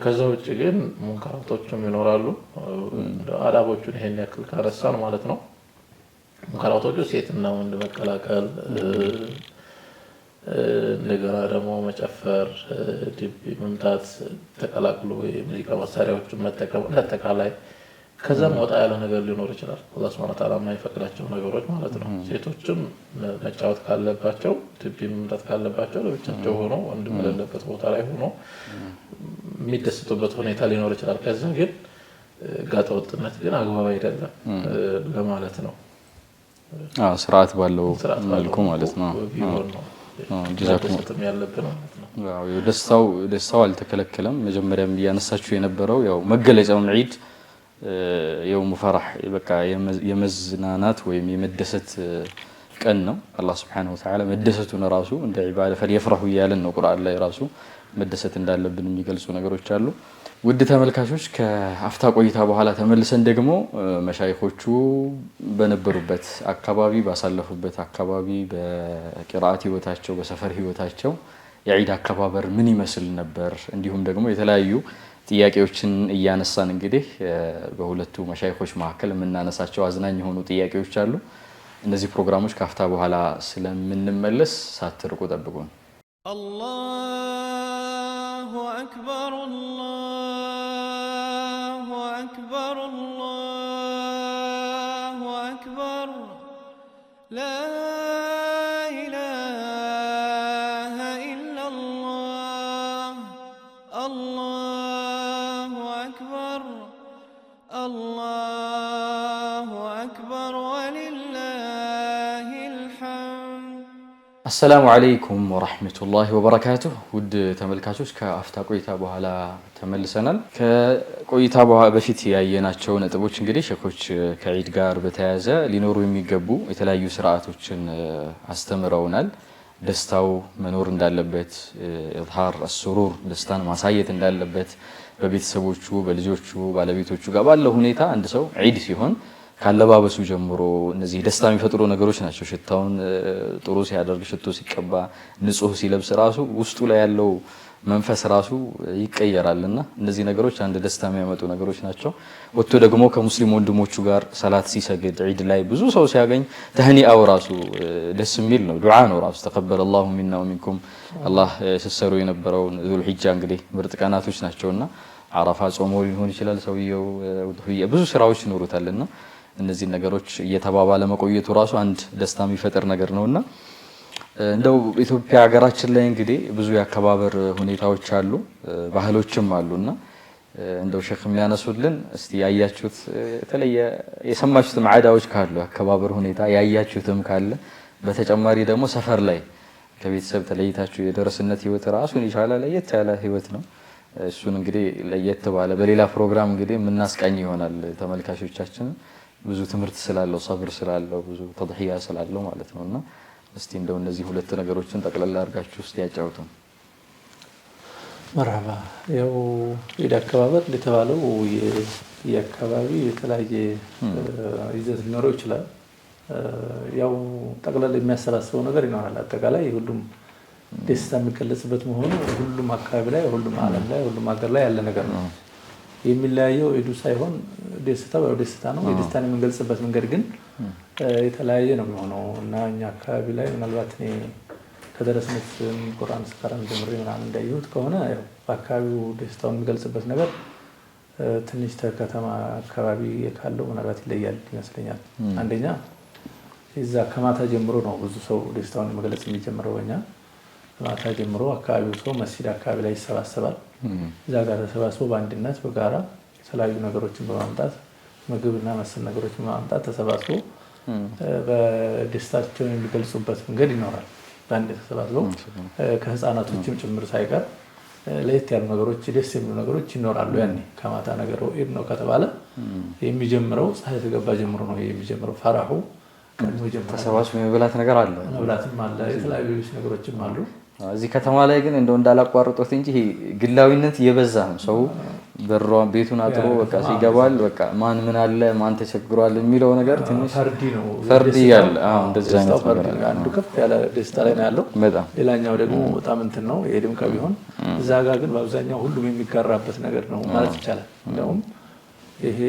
ከዛ ውጭ ግን ሙንከራቶችም ይኖራሉ። አዳቦቹን ይሄን ያክል ካነሳን ማለት ነው። ሙንከራቶቹ ሴትና ወንድ መቀላቀል፣ እንደገና ደግሞ መጨፈር፣ ድቢ መምታት፣ ተቀላቅሎ የሙዚቃ መሳሪያዎችን መጠቀም ለተቃላይ ከዛም ወጣ ያለ ነገር ሊኖር ይችላል። አላህ Subhanahu Wa Ta'ala የማይፈቅዳቸው ነገሮች ማለት ነው። ሴቶችም መጫወት ካለባቸው ድቢ መምታት ካለባቸው ለብቻቸው ሆኖ ወንድ በሌለበት ቦታ ላይ ሆኖ የሚደሰቱበት ሁኔታ ሊኖር ይችላል። ከዛ ግን ጋጠ ወጥነት ግን አግባብ አይደለም ለማለት ነው። ስርዓት ባለው መልኩ ማለት ነው። ጀዛኩም ያለብን ማለት ነው። ደስታው አልተከለከለም። መጀመሪያም ያነሳችሁ የነበረው ያው መገለጫው ዒድ የውሙ ፈራህ በቃ የመዝናናት ወይም የመደሰት ቀን ነው። አላህ Subhanahu Wa Ta'ala መደሰቱን ራሱ እንደ ዒባዳ ፈሪፍራሁ ያለን ነው። ቁርአን ላይ ራሱ መደሰት እንዳለብን የሚገልጹ ነገሮች አሉ። ውድ ተመልካቾች ከአፍታ ቆይታ በኋላ ተመልሰን ደግሞ መሻይኾቹ በነበሩበት አካባቢ ባሳለፉበት አካባቢ በቂራአት ህይወታቸው በሰፈር ህይወታቸው የዒድ አከባበር ምን ይመስል ነበር፣ እንዲሁም ደግሞ የተለያዩ ጥያቄዎችን እያነሳን እንግዲህ በሁለቱ መሻይኾች መካከል የምናነሳቸው አዝናኝ የሆኑ ጥያቄዎች አሉ። እነዚህ ፕሮግራሞች ከአፍታ በኋላ ስለምንመለስ ሳትርቁ ጠብቁን። አላሁ አክበር አላሁ አክበር አላሁ አክበር ላ ኢላሃ ኢላላህ አላሁ አክበር አላሁ አክበር ወሊላሂል ሐምድ። አሰላሙ አለይኩም ወራህመቱላሂ ወበረካቱሁ። ውድ ተመልካቾች ከአፍታ ቆይታ በኋላ ተመልሰናል። ከቆይታ በፊት ያየናቸው ነጥቦች እንግዲህ ሼኾች ከዒድ ጋር በተያያዘ ሊኖሩ የሚገቡ የተለያዩ ስርዓቶችን አስተምረውናል። ደስታው መኖር እንዳለበት፣ ኢዝሃር አስሩር ደስታን ማሳየት እንዳለበት በቤተሰቦቹ በልጆቹ ባለቤቶቹ ጋር ባለው ሁኔታ አንድ ሰው ዒድ ሲሆን ካለባበሱ ጀምሮ እነዚህ ደስታ የሚፈጥሩ ነገሮች ናቸው። ሽታውን ጥሩ ሲያደርግ፣ ሽቶ ሲቀባ፣ ንጹህ ሲለብስ ራሱ ውስጡ ላይ ያለው መንፈስ ራሱ ይቀየራልና እነዚህ ነገሮች አንድ ደስታ የሚያመጡ ነገሮች ናቸው። ወጥቶ ደግሞ ከሙስሊም ወንድሞቹ ጋር ሰላት ሲሰግድ ዒድ ላይ ብዙ ሰው ሲያገኝ ተህኒአው ራሱ ደስ የሚል ነው። ዱዓ ነው ራሱ ተቀበለላሁ ሚና ወሚንኩም። አላህ ሲሰሩ የነበረው ዙል ሒጃ እንግዲህ ምርጥ ቀናቶች ናቸውና አረፋ ጾሞ ሊሆን ይችላል ሰውየው ብዙ ስራዎች ይኖሩታልና እነዚህ ነገሮች እየተባባለ መቆየቱ ራሱ አንድ ደስታ የሚፈጥር ነገር ነውና እንደው ኢትዮጵያ ሀገራችን ላይ እንግዲህ ብዙ የአከባበር ሁኔታዎች አሉ፣ ባህሎችም አሉና እንደው ሼኽ የሚያነሱልን እስቲ ያያችሁት የተለየ የሰማችሁትም ዓዳዎች ካሉ አከባበር ሁኔታ ያያችሁትም ካለ በተጨማሪ ደግሞ ሰፈር ላይ ከቤተሰብ ተለይታችሁ የደረስነት ህይወት ራሱን የቻለ ለየት ያለ ህይወት ነው። እሱን እንግዲህ ለየት ባለ በሌላ ፕሮግራም እንግዲህ የምናስቃኝ ይሆናል። ተመልካቾቻችን ብዙ ትምህርት ስላለው ሰብር ስላለው ብዙ ተድሂያ ስላለው ማለት ነውና እስቲ እንደው እነዚህ ሁለት ነገሮችን ጠቅለል አድርጋችሁ እስቲ ያጫውቱ። መርሐባ። ያው ኢድ አከባበር እንደተባለው የአካባቢ የተለያየ ይዘት ሊኖረው ይችላል። ያው ጠቅላላ የሚያሰባስበው ነገር ይኖራል። አጠቃላይ ሁሉም ደስታ የሚገለጽበት መሆኑ ሁሉም አካባቢ ላይ፣ ሁሉም ዓለም ላይ፣ ሁሉም ሀገር ላይ ያለ ነገር ነው። የሚለያየው ኢዱ ሳይሆን ደስታው ያው ደስታ ነው። የደስታን የምንገልጽበት መንገድ ግን የተለያየ ነው የሚሆነው እና እኛ አካባቢ ላይ ምናልባት እኔ ከደረስነት ቁርአን ስቀራም ጀምሬ ምናምን እንዳየሁት ከሆነ ያው በአካባቢው ደስታውን የሚገልጽበት ነገር ትንሽ ከተማ አካባቢ ካለው ምናልባት ይለያል ይመስለኛል። አንደኛ እዛ ከማታ ጀምሮ ነው ብዙ ሰው ደስታውን መግለጽ የሚጀምረው። በእኛ ከማታ ጀምሮ አካባቢው ሰው መስጊድ አካባቢ ላይ ይሰባሰባል። እዛ ጋር ተሰባስበው በአንድነት በጋራ የተለያዩ ነገሮችን በማምጣት ምግብና መሰል ነገሮችን በማምጣት ተሰባስበው በደስታቸውን የሚገልጹበት መንገድ ይኖራል። በአንድ ተሰባስበው ከህፃናቶችም ጭምር ሳይቀር ለየት ያሉ ነገሮች፣ ደስ የሚሉ ነገሮች ይኖራሉ። ያኔ ከማታ ነገር ኢድ ነው ከተባለ የሚጀምረው ፀሐይ ተገባ ጀምሮ ነው የሚጀምረው። ፈራሁ ተሰባስቦ የመብላት ነገር አለ፣ መብላትም አለ፣ የተለያዩ ነገሮችም አሉ። እዚህ ከተማ ላይ ግን እንደው እንዳላቋርጦት እንጂ የግላዊነት እየበዛ ነው። ሰው ቤቱን አጥሮ በቃ ሲገባል በቃ ማን ምን አለ ማን ተቸግሯል የሚለው ነገር ትንሽ ፈርድ ያለ እንደዛ አይነት ነገር አንዱ ከፍ ያለ ደስታ ላይ ነው ያለው። ሌላኛው ደግሞ በጣም እንትን ነው የድምቀ ቢሆን እዛ ጋር ግን በአብዛኛው ሁሉም የሚጋራበት ነገር ነው ማለት ይቻላል። እንደውም ይሄ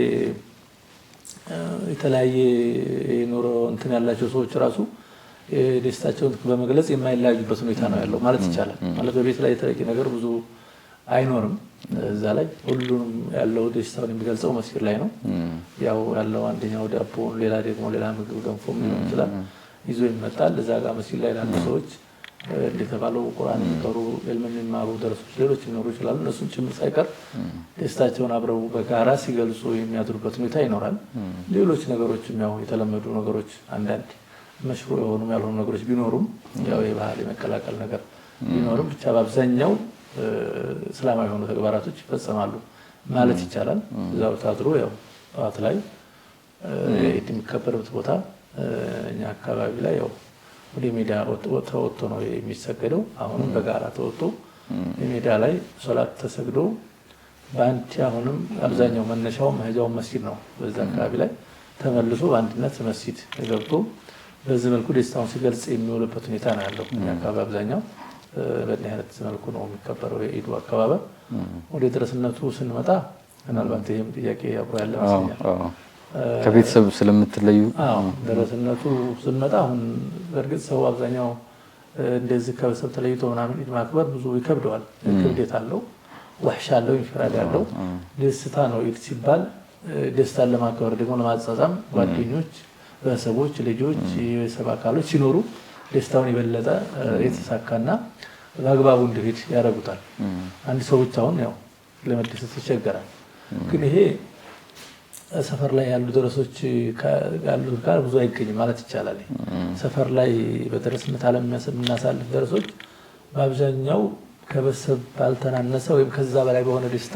የተለያየ ኑሮ እንትን ያላቸው ሰዎች ራሱ ደስታቸውን በመግለጽ የማይለያዩበት ሁኔታ ነው ያለው ማለት ይቻላል። ማለት በቤት ላይ የተለየ ነገር ብዙ አይኖርም። እዛ ላይ ሁሉንም ያለው ደስታውን የሚገልጸው መስጊድ ላይ ነው። ያው ያለው አንደኛው ዳቦ፣ ሌላ ደግሞ ሌላ ምግብ ገንፎም ሊሆን ይችላል ይዞ ይመጣል። እዛ ጋር መስጊድ ላይ ላሉ ሰዎች እንደተባለው ቁርአን የሚቀሩ ዕልም የሚማሩ ደረሶች ሌሎች ሊኖሩ ይችላሉ። እነሱም ጭምር ሳይቀር ደስታቸውን አብረው በጋራ ሲገልጹ የሚያድሩበት ሁኔታ ይኖራል። ሌሎች ነገሮችም ያው የተለመዱ ነገሮች አንዳንድ መሽሩ የሆኑ ያልሆኑ ነገሮች ቢኖሩም ያው የባህል የመቀላቀል ነገር ቢኖርም ብቻ በአብዛኛው እስላማዊ የሆኑ ተግባራቶች ይፈጸማሉ ማለት ይቻላል። እዛው ታድሮ ያው ጠዋት ላይ ኢድ የሚከበርበት ቦታ እኛ አካባቢ ላይ ያው ወደ ሜዳ ተወጥቶ ነው የሚሰገደው። አሁንም በጋራ ተወጥቶ ሜዳ ላይ ሶላት ተሰግዶ በአንድ አሁንም አብዛኛው መነሻው መሄጃው መስጊድ ነው። በዛ አካባቢ ላይ ተመልሶ በአንድነት መስጊድ ገብቶ በዚህ መልኩ ደስታውን ሲገልጽ የሚውልበት ሁኔታ ነው ያለው። እኛ አካባቢ አብዛኛው በእንዲህ አይነት መልኩ ነው የሚከበረው የኢዱ አከባበር። ወደ ደረስነቱ ስንመጣ ምናልባት ይህም ጥያቄ አብሮ ያለ ይመስለኛል። ከቤተሰብ ስለምትለዩ ደረስነቱ ስንመጣ አሁን በእርግጥ ሰው አብዛኛው እንደዚህ ከቤተሰብ ተለይቶ ምናምን ኢድ ማክበር ብዙ ይከብደዋል። ክብደት አለው፣ ወሕሻ አለው፣ ኢንፍራድ አለው። ደስታ ነው ኢድ ሲባል ደስታን ለማክበር ደግሞ ለማጻጻም ጓደኞች፣ ቤተሰቦች፣ ልጆች፣ የቤተሰብ አካሎች ሲኖሩ ደስታውን የበለጠ የተሳካና በአግባቡ እንዲሄድ ያደርጉታል። አንድ ሰው ብቻውን ያው ለመደሰት ይቸገራል። ግን ይሄ ሰፈር ላይ ያሉ ደረሶች ያሉት ጋር ብዙ አይገኝም ማለት ይቻላል። ሰፈር ላይ በደረስነት ዓለም የምናሳልፍ ደረሶች በአብዛኛው ከቤተሰብ ባልተናነሰ ወይም ከዛ በላይ በሆነ ደስታ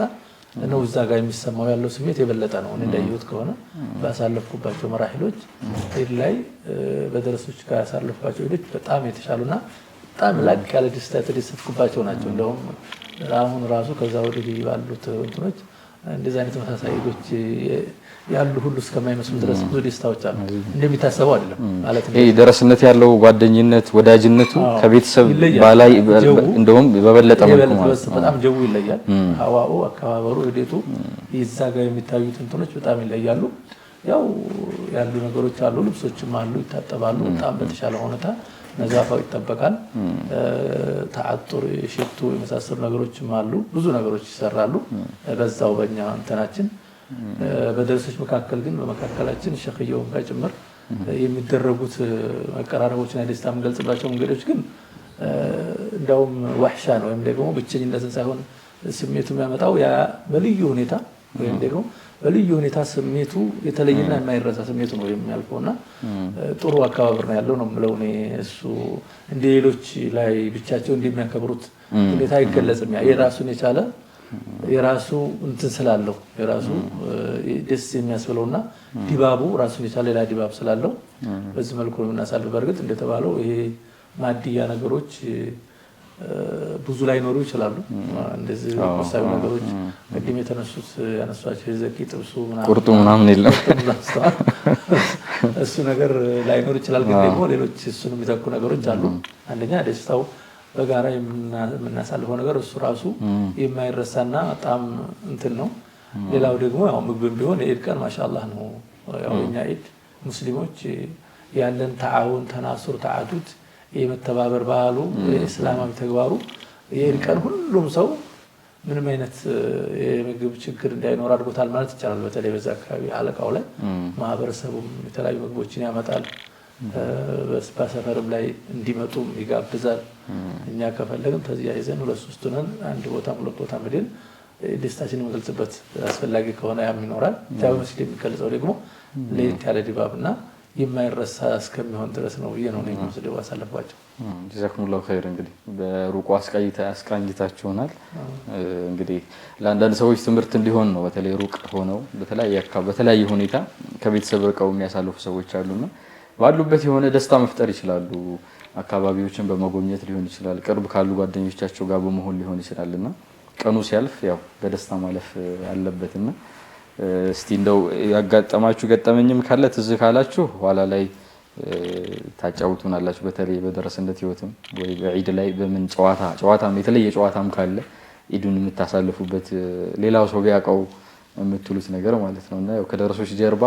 ነው እዛ ጋር የሚሰማው ያለው ስሜት የበለጠ ነው። እኔ እንዳየሁት ከሆነ ባሳለፍኩባቸው መራሂሎች ኢድ ላይ በደረሶች ጋር ያሳለፍኳቸው ኢዶች በጣም የተሻሉና በጣም ላቅ ያለ ደስታ የተደሰትኩባቸው ናቸው። እንደውም አሁን ራሱ ከዛ ወዲህ ባሉት እንትኖች እንደዚህ አይነት ተመሳሳይ ኢዶች ያሉ ሁሉ እስከማይመስሉ ድረስ ብዙ ደስታዎች አሉ። እንደሚታሰበው አይደለም ማለት ነው። ደረስነት ያለው ጓደኝነት፣ ወዳጅነቱ ከቤተሰብ በላይ እንደውም በበለጠ መልኩ ማለት ነው። በጣም ጀው ይለያል። ሀዋኡ፣ አከባበሩ፣ ሂደቱ ይዛ ጋር የሚታዩት እንትኖች በጣም ይለያሉ። ያው ያሉ ነገሮች አሉ፣ ልብሶችም አሉ፣ ይታጠባሉ። በጣም በተሻለ ሁኔታ ነዛፋው ይጠበቃል። ተዓጡር፣ ሽቱ የመሳሰሉ ነገሮችም አሉ። ብዙ ነገሮች ይሰራሉ በዛው በእኛ እንትናችን። በደረሶች መካከል ግን በመካከላችን ሸኽየውም ጋር ጭምር የሚደረጉት መቀራረቦችና ደስታ የምንገልጽባቸው መንገዶች ግን እንዳውም ዋሕሻ ነው ወይም ደግሞ ብቸኝነትን ሳይሆን ስሜቱ የሚያመጣው ያ በልዩ ሁኔታ ወይም ደግሞ በልዩ ሁኔታ ስሜቱ የተለየና የማይረሳ ስሜቱ ነው የሚያልፈውና ጥሩ አከባበር ነው ያለው ነው የምለው እኔ። እሱ እንደ ሌሎች ላይ ብቻቸው እንደሚያከብሩት ሁኔታ አይገለጽም። የራሱን የቻለ የራሱ እንትን ስላለው የራሱ ደስ የሚያስብለውና ድባቡ ራሱን የቻለ ሌላ ድባብ ስላለው በዚህ መልኩ የምናሳልፍ። በእርግጥ እንደተባለው ይሄ ማድያ ነገሮች ብዙ ላይኖሩ ይችላሉ። እንደዚህ ወሳኝ ነገሮች ቅድም የተነሱት ያነሷቸው የዘቂ ጥብሱ ቁርጡ ምናምን የለም እሱ ነገር ላይኖር ይችላል። ግን ደግሞ ሌሎች እሱን የሚተኩ ነገሮች አሉ። አንደኛ ደስታው በጋራ የምናሳልፈው ነገር እሱ ራሱ የማይረሳና በጣም እንትን ነው። ሌላው ደግሞ ያው ምግብም ቢሆን የኢድ ቀን ማሻአላህ ነው። ያው እኛ ኢድ ሙስሊሞች ያለን ተዓውን ተናሱር ተዓዱት የመተባበር ባህሉ እስላማዊ ተግባሩ የኢድ ቀን ሁሉም ሰው ምንም አይነት የምግብ ችግር እንዳይኖር አድርጎታል ማለት ይቻላል። በተለይ በዛ አካባቢ አለቃው ላይ ማህበረሰቡም የተለያዩ ምግቦችን ያመጣል። በሰፈርም ላይ እንዲመጡም ይጋብዛል። እኛ ከፈለግን ተያይዘን 2-3 ሆነን አንድ ቦታ 2 ቦታ መድን ደስታችንን የምንገልጽበት አስፈላጊ ከሆነ ያም ይኖራል። ታው መስጊድ የሚገልጸው ደግሞ ለየት ያለ ድባብና የማይረሳ እስከሚሆን ድረስ ነው ብዬ ነው የምወስደው። አሳልፏቸው ጀዛኩሙላሁ ኸይር። እንግዲህ በሩቁ አስቃኝታችሁናል። እንግዲህ ለአንዳንድ ሰዎች ትምህርት እንዲሆን ነው። በተለይ ሩቅ ሆነው በተለያየ ሁኔታ ከቤተሰብ ርቀው የሚያሳልፉ ሰዎች አሉና ባሉበት የሆነ ደስታ መፍጠር ይችላሉ። አካባቢዎችን በመጎብኘት ሊሆን ይችላል፣ ቅርብ ካሉ ጓደኞቻቸው ጋር በመሆን ሊሆን ይችላልና ቀኑ ሲያልፍ ያው በደስታ ማለፍ አለበትና እስቲ እንደው ያጋጠማችሁ ገጠመኝም ካለ ትዝ ካላችሁ ኋላ ላይ ታጫውቱናላችሁ። በተለይ በደረሰነት ህይወትም ወይ በዒድ ላይ በምን ጨዋታም የተለየ ጨዋታም ካለ ኢዱን የምታሳልፉበት ሌላው ሰው ቢያውቀው የምትሉት ነገር ማለት ነውና ያው ከደረሶች ጀርባ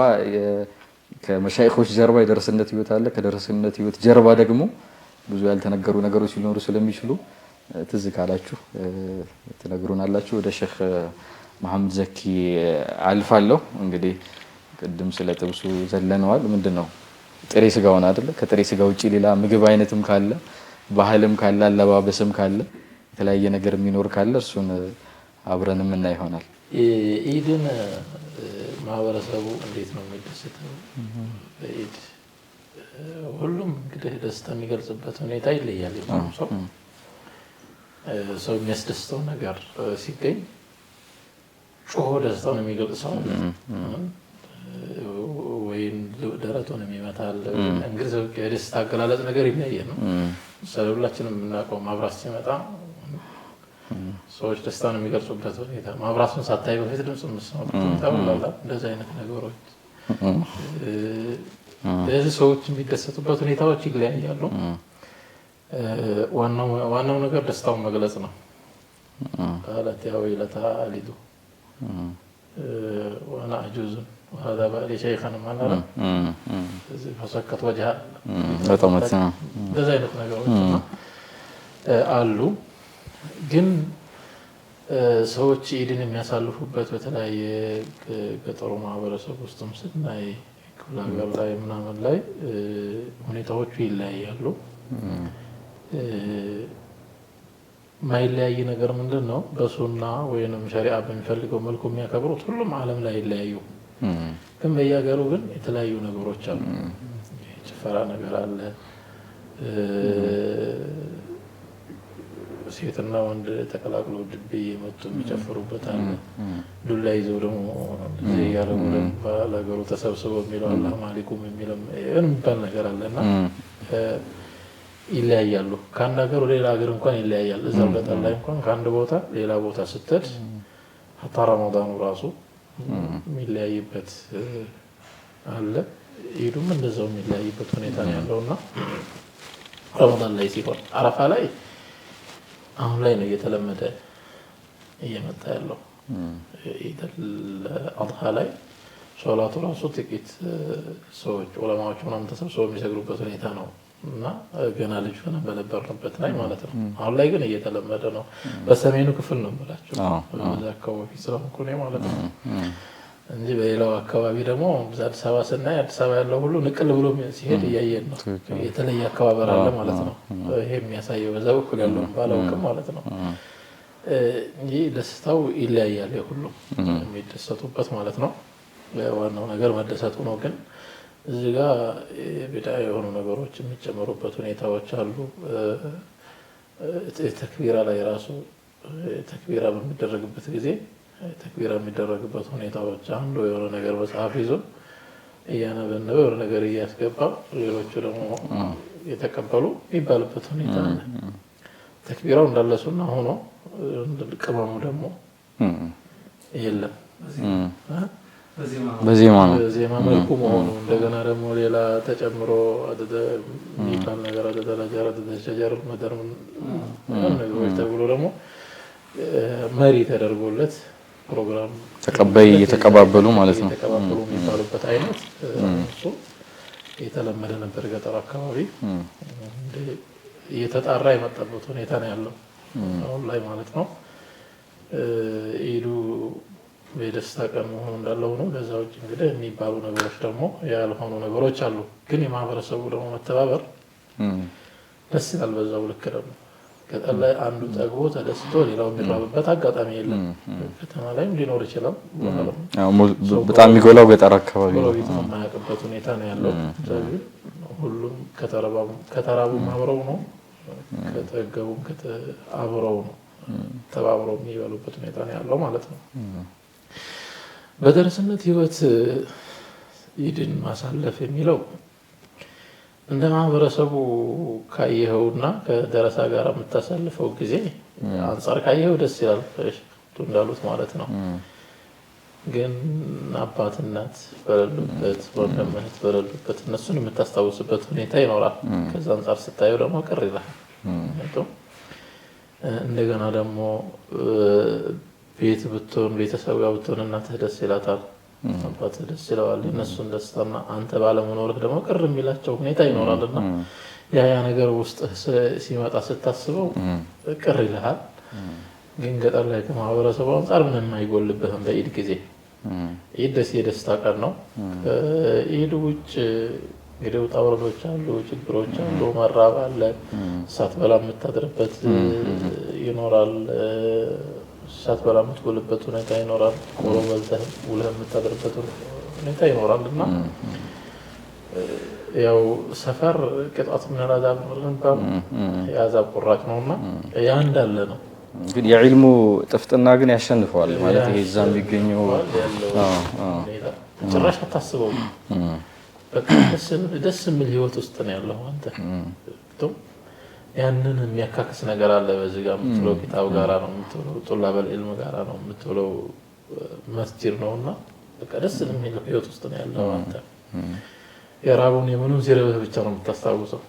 ከመሻይኾች ጀርባ የደረሰነት ህይወት አለ። ከደረሰነት ህይወት ጀርባ ደግሞ ብዙ ያልተነገሩ ነገሮች ሊኖሩ ስለሚችሉ ትዝ ካላችሁ ትነግሩናላችሁ። ወደ ሼክ መሐመድ ዘኪ አልፋለሁ። እንግዲህ ቅድም ስለ ጥብሱ ዘለነዋል። ምንድነው ጥሬ ስጋውን አይደለ? ከጥሬ ስጋ ውጪ ሌላ ምግብ አይነትም ካለ ባህልም ካለ አለባበስም ካለ የተለያየ ነገር የሚኖር ካለ እሱን አብረን ምን ይሆናል። ኢድን ማህበረሰቡ እንዴት ነው የሚደሰተው? በኢድ ሁሉም እንግዲህ ደስታ የሚገልጽበት ሁኔታ ይለያል። ሰው የሚያስደስተው ነገር ሲገኝ ጮሆ ደስታውን የሚገልጸው ወይም ደረቱን የሚመታል። እንግዲህ የደስታ አገላለጽ ነገር ይለያየ ነው። ሁላችንም የምናውቀው ማብራት ሲመጣ ሰዎች ደስታውን የሚገልጹበት ሁኔታ፣ ማብራቱን ሳታይ በፊት ድምፅ የምትሰማው እንደዚህ አይነት ነገሮች ለዚህ ሰዎች የሚደሰቱበት ሁኔታዎች ይለያያሉ። ዋናው ነገር ደስታውን መግለጽ ነው። ቃለት ያ ወይለታ አሊዱ ዋና አጁዙን ወሀዛ ባሊ ሸይኸን ማናራ ፈሰከት ወጅሃ እንደዚህ አይነት ነገሮች አሉ። ግን ሰዎች ኢድን የሚያሳልፉበት በተለያየ ገጠሩ ማህበረሰብ ውስጥም ስናይ ክፍለ ሀገር ላይ ምናምን ላይ ሁኔታዎቹ ይለያያሉ። ማይለያይ ነገር ምንድን ነው? በሱና ወይንም ሸሪዓ በሚፈልገው መልኩ የሚያከብሩት ሁሉም ዓለም ላይ ይለያዩ። ግን በየሀገሩ ግን የተለያዩ ነገሮች አሉ። ጭፈራ ነገር አለ። ሴትና ወንድ ተቀላቅሎ ድቤ የመጡ የሚጨፍሩበት አለ። ዱላ ይዘው ደግሞ ያረጉ ባላገሩ ተሰብስበው የሚለው አላህ ማሊኩም የሚባል ነገር አለና ይለያያሉ። ከአንድ ሀገር ወደ ሌላ ሀገር እንኳን ይለያያል። እዛው ገጠር ላይ እንኳን ከአንድ ቦታ ሌላ ቦታ ስትሄድ ሀታ ረመዳኑ ራሱ የሚለያይበት አለ። ኢዱም እንደዛው የሚለያይበት ሁኔታ ነው ያለውና ረመዳን ላይ ሲሆን አረፋ ላይ አሁን ላይ ነው እየተለመደ እየመጣ ያለው። ኢደል አድሃ ላይ ሶላቱ ራሱ ጥቂት ሰዎች ዑለማዎች ምናምን ተሰብስበው የሚሰግዱበት ሁኔታ ነው እና ገና ልጅ ሆነን በነበርንበት ላይ ማለት ነው። አሁን ላይ ግን እየተለመደ ነው። በሰሜኑ ክፍል ነው የምላቸው በዛ አካባቢ ስለሆንኩ እኔ ማለት ነው እንጂ በሌላው አካባቢ ደግሞ አዲስ አበባ ስናይ አዲስ አበባ ያለው ሁሉ ንቅል ብሎ ሲሄድ እያየን ነው። የተለየ አከባበር አለ ማለት ነው። ይሄ የሚያሳየው በዛ በኩል ያለው ባላውቅም ማለት ነው እንጂ ደስታው ይለያያል። ሁሉም የሚደሰቱበት ማለት ነው። ዋናው ነገር መደሰቱ ነው። ግን እዚህ ጋር ቢዳ የሆኑ ነገሮች የሚጨመሩበት ሁኔታዎች አሉ። ተክቢራ ላይ ራሱ ተክቢራ በሚደረግበት ጊዜ ተክቢራ የሚደረግበት ሁኔታዎች አንዱ የሆነ ነገር መጽሐፍ ይዞ እያነበነበ ወደ ነገር እያስገባ ሌሎቹ ደግሞ የተቀበሉ የሚባልበት ሁኔታ አለ። ተክቢራው እንዳለ ሱና ሆኖ ቅመሙ ደግሞ የለም በዜማ መልኩ መሆኑ እንደገና ደግሞ ሌላ ተጨምሮ የሚባል ነገር ሸጀር መደር ነገሮች ተብሎ ደግሞ መሪ ተደርጎለት ፕሮግራም ተቀባይ እየተቀባበሉ ማለት ነው እየተቀባበሉ የሚባሉበት አይነት እሱ የተለመደ ነበር ገጠር አካባቢ። እየተጣራ የመጣበት ሁኔታ ነው ያለው አሁን ላይ ማለት ነው። ኢዱ የደስታ ቀን መሆኑ እንዳለ ሆኖ ከዛ ውጭ እንግዲህ የሚባሉ ነገሮች ደግሞ ያልሆኑ ነገሮች አሉ። ግን የማህበረሰቡ ደግሞ መተባበር ደስ ይላል። በዛው ልክ ደግሞ ገጠር ላይ አንዱ ጠግቦ ተደስቶ ሌላው የሚራብበት አጋጣሚ የለም። ከተማ ላይም ሊኖር ይችላል። በጣም የሚጎላው ገጠር አካባቢ ነው። የማያውቅበት ሁኔታ ነው ያለው። ሁሉም ከተራቡም አብረው ነው፣ ከጠገቡም አብረው ነው ተባብረው የሚበሉበት ሁኔታ ነው ያለው ማለት ነው። በደረስነት ህይወት ኢድን ማሳለፍ የሚለው እንደ ማህበረሰቡ ካየኸውና ከደረሳ ጋር የምታሳልፈው ጊዜ አንጻር ካየኸው ደስ ይላል እንዳሉት ማለት ነው። ግን አባት እናት በሌሉበት ወንድም እህት በሌሉበት እነሱን የምታስታውስበት ሁኔታ ይኖራል። ከዛ አንጻር ስታየው ደግሞ ቅር ይላል። እንደገና ደግሞ ቤት ብትሆን ቤተሰብ ጋር ብትሆን እናትህ ደስ ይላታል፣ አባትህ ደስ ይለዋል። የእነሱን ደስታና አንተ ባለመኖርህ ደግሞ ቅር የሚላቸው ሁኔታ ይኖራልና ያ ነገር ውስጥ ሲመጣ ስታስበው ቅር ይልሃል። ግን ገጠር ላይ ከማህበረሰቡ አንጻር ምንም አይጎልብህም። በኢድ ጊዜ ኢድ ደስ የደስታ ቀን ነው። ኢድ ውጭ እንግዲህ ውጣ ውረዶች አሉ፣ ችግሮች አሉ፣ መራብ አለ፣ ሳትበላ የምታድርበት ይኖራል፣ ሳትበላ የምትውልበት ሁኔታ ይኖራል፣ ቆሎ በልተህ ውለህ የምታድርበት ሁኔታ ይኖራል እና ያው ሰፈር ቅጣት ምን አዛብ ነው ያዛብ ቁራጭ ነውና ያ እንዳለ ነው። ግን የዒልሙ ጥፍጥና ግን ያሸንፈዋል ማለት ይሄ እዛ የሚገኘው ጭራሽ አታስበው። በቃ ደስ የሚል ህይወት ውስጥ ነው ያለው አንተ። ያንን የሚያካክስ ነገር አለ። በዚህ ጋር የምትውለው ኪታብ ጋራ ነው የምትውለው፣ ጡላበል ዒልም ጋራ ነው የምትውለው፣ መስጂድ ነውና በቃ ደስ የሚል ህይወት ውስጥ ነው ያለው አንተ። የራቡን የምኑን ሲርብህ ብቻ ነው የምታስታውሰው።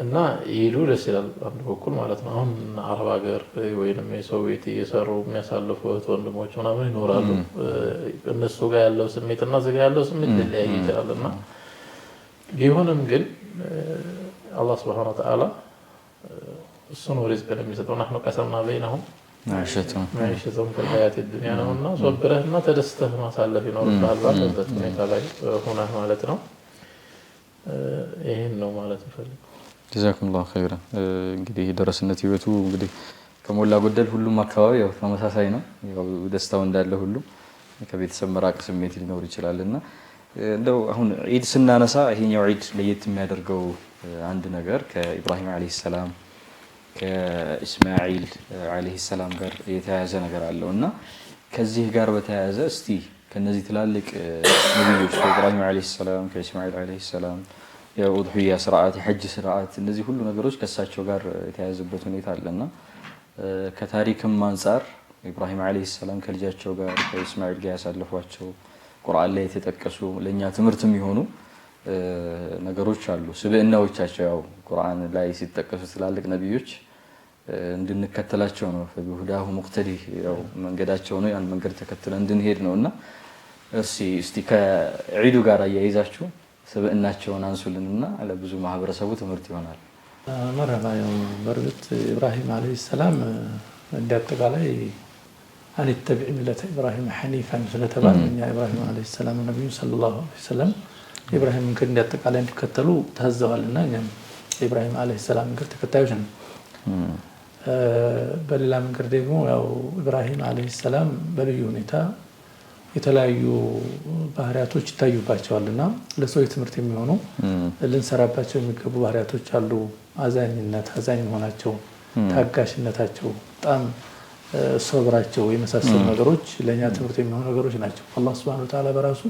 እና ኢዱ ደስ ይላል አንድ በኩል ማለት ነው። አሁን አረብ ሀገር ወይንም የሰው ቤት እየሰሩ የሚያሳልፉ እህት ወንድሞች ምናምን ይኖራሉ። እነሱ ጋር ያለው ስሜት እና እዚህ ጋር ያለው ስሜት ሊለያይ ይችላል። እና ቢሆንም ግን አላህ ሱብሓነሁ ወተዓላ እሱ ነው ሪዝቅን የሚሰጠው። ናህኑ ቀሰምና በይነሁም መዒሸተሁም ፊል ሐያቲ ዱንያ ነውና ሶብረህና ተደስተህ ማሳለፍ ይኖርብሃል ባለበት ሁኔታ ላይ ሆነህ ማለት ነው። ይሄን ነው ማለት ፈልግ። ጀዛኩሙላሁ ኸይራን። እንግዲህ የደረስነት ህይወቱ እንግዲህ ከሞላ ጎደል ሁሉም አካባቢ ያው ተመሳሳይ ነው። ያው ደስታው እንዳለ ሁሉም ከቤተሰብ መራቅ ስሜት ሊኖር ይችላልና እንደው አሁን ዒድ ስናነሳ ይሄኛው ዒድ ለየት የሚያደርገው አንድ ነገር ከኢብራሂም አለይሂ ሰላም ከኢስማዒል አለይሂ ሰላም ጋር የተያያዘ ነገር አለውና ከዚህ ጋር በተያያዘ እስቲ ከነዚህ ትላልቅ ነብዮች ከኢብራሂም አለይሂ ሰላም ከኢስማዒል አለይሂ ሰላም የኡድሂያ ስርዓት የሐጅ ስርዓት እነዚህ ሁሉ ነገሮች ከሳቸው ጋር የተያያዘበት ሁኔታ አለና ከታሪክም አንፃር ኢብራሂም አለይሂ ሰላም ከልጃቸው ጋር ከኢስማዒል ጋር ያሳለፏቸው ቁርአን ላይ የተጠቀሱ ለኛ ትምህርት የሚሆኑ ነገሮች አሉ። ስብዕናዎቻቸው ያው ቁርአን ላይ ሲጠቀሱ ትላልቅ ነብዮች እንድንከተላቸው ነው። ፈቢሁዳሁ ሙቅተዲ ያው መንገዳቸው ነው፣ ያን መንገድ ተከትለን እንድንሄድ ነውና እስቲ ከዒዱ ጋር አያይዛችሁ ስብዕናቸውን አንሱልንና ለብዙ ማህበረሰቡ ትምህርት ይሆናል። መረባ ያው በርግጥ ኢብራሂም አለይሂ ሰላም እንዳጠቃላይ አንተቢዕ ሚለተ ኢብራሂም ሐኒፈን ስለተባለ እኛ ኢብራሂም አለይሂ ሰላም ነብዩ ሰለላሁ ዐለይሂ ወሰለም ኢብራሂም ከእንደ አጠቃላይ እንዲከተሉ ታዘዋልና እኛም ኢብራሂም አለይሂ ሰላም እንግዲህ ተከታዮች ነን። በሌላ መንገድ ደግሞ ያው ኢብራሂም አለይሂ ሰላም በልዩ ሁኔታ የተለያዩ ባህሪያቶች ይታዩባቸዋልና ለሰው ትምህርት የሚሆኑ ልንሰራባቸው የሚገቡ ባህሪያቶች አሉ። አዛኝ መሆናቸው፣ ታጋሽነታቸው፣ በጣም ሶብራቸው የመሳሰሉ ነገሮች ለኛ ትምህርት የሚሆኑ ነገሮች ናቸው። አላህ ሱብሓነሁ ወተዓላ በራሱ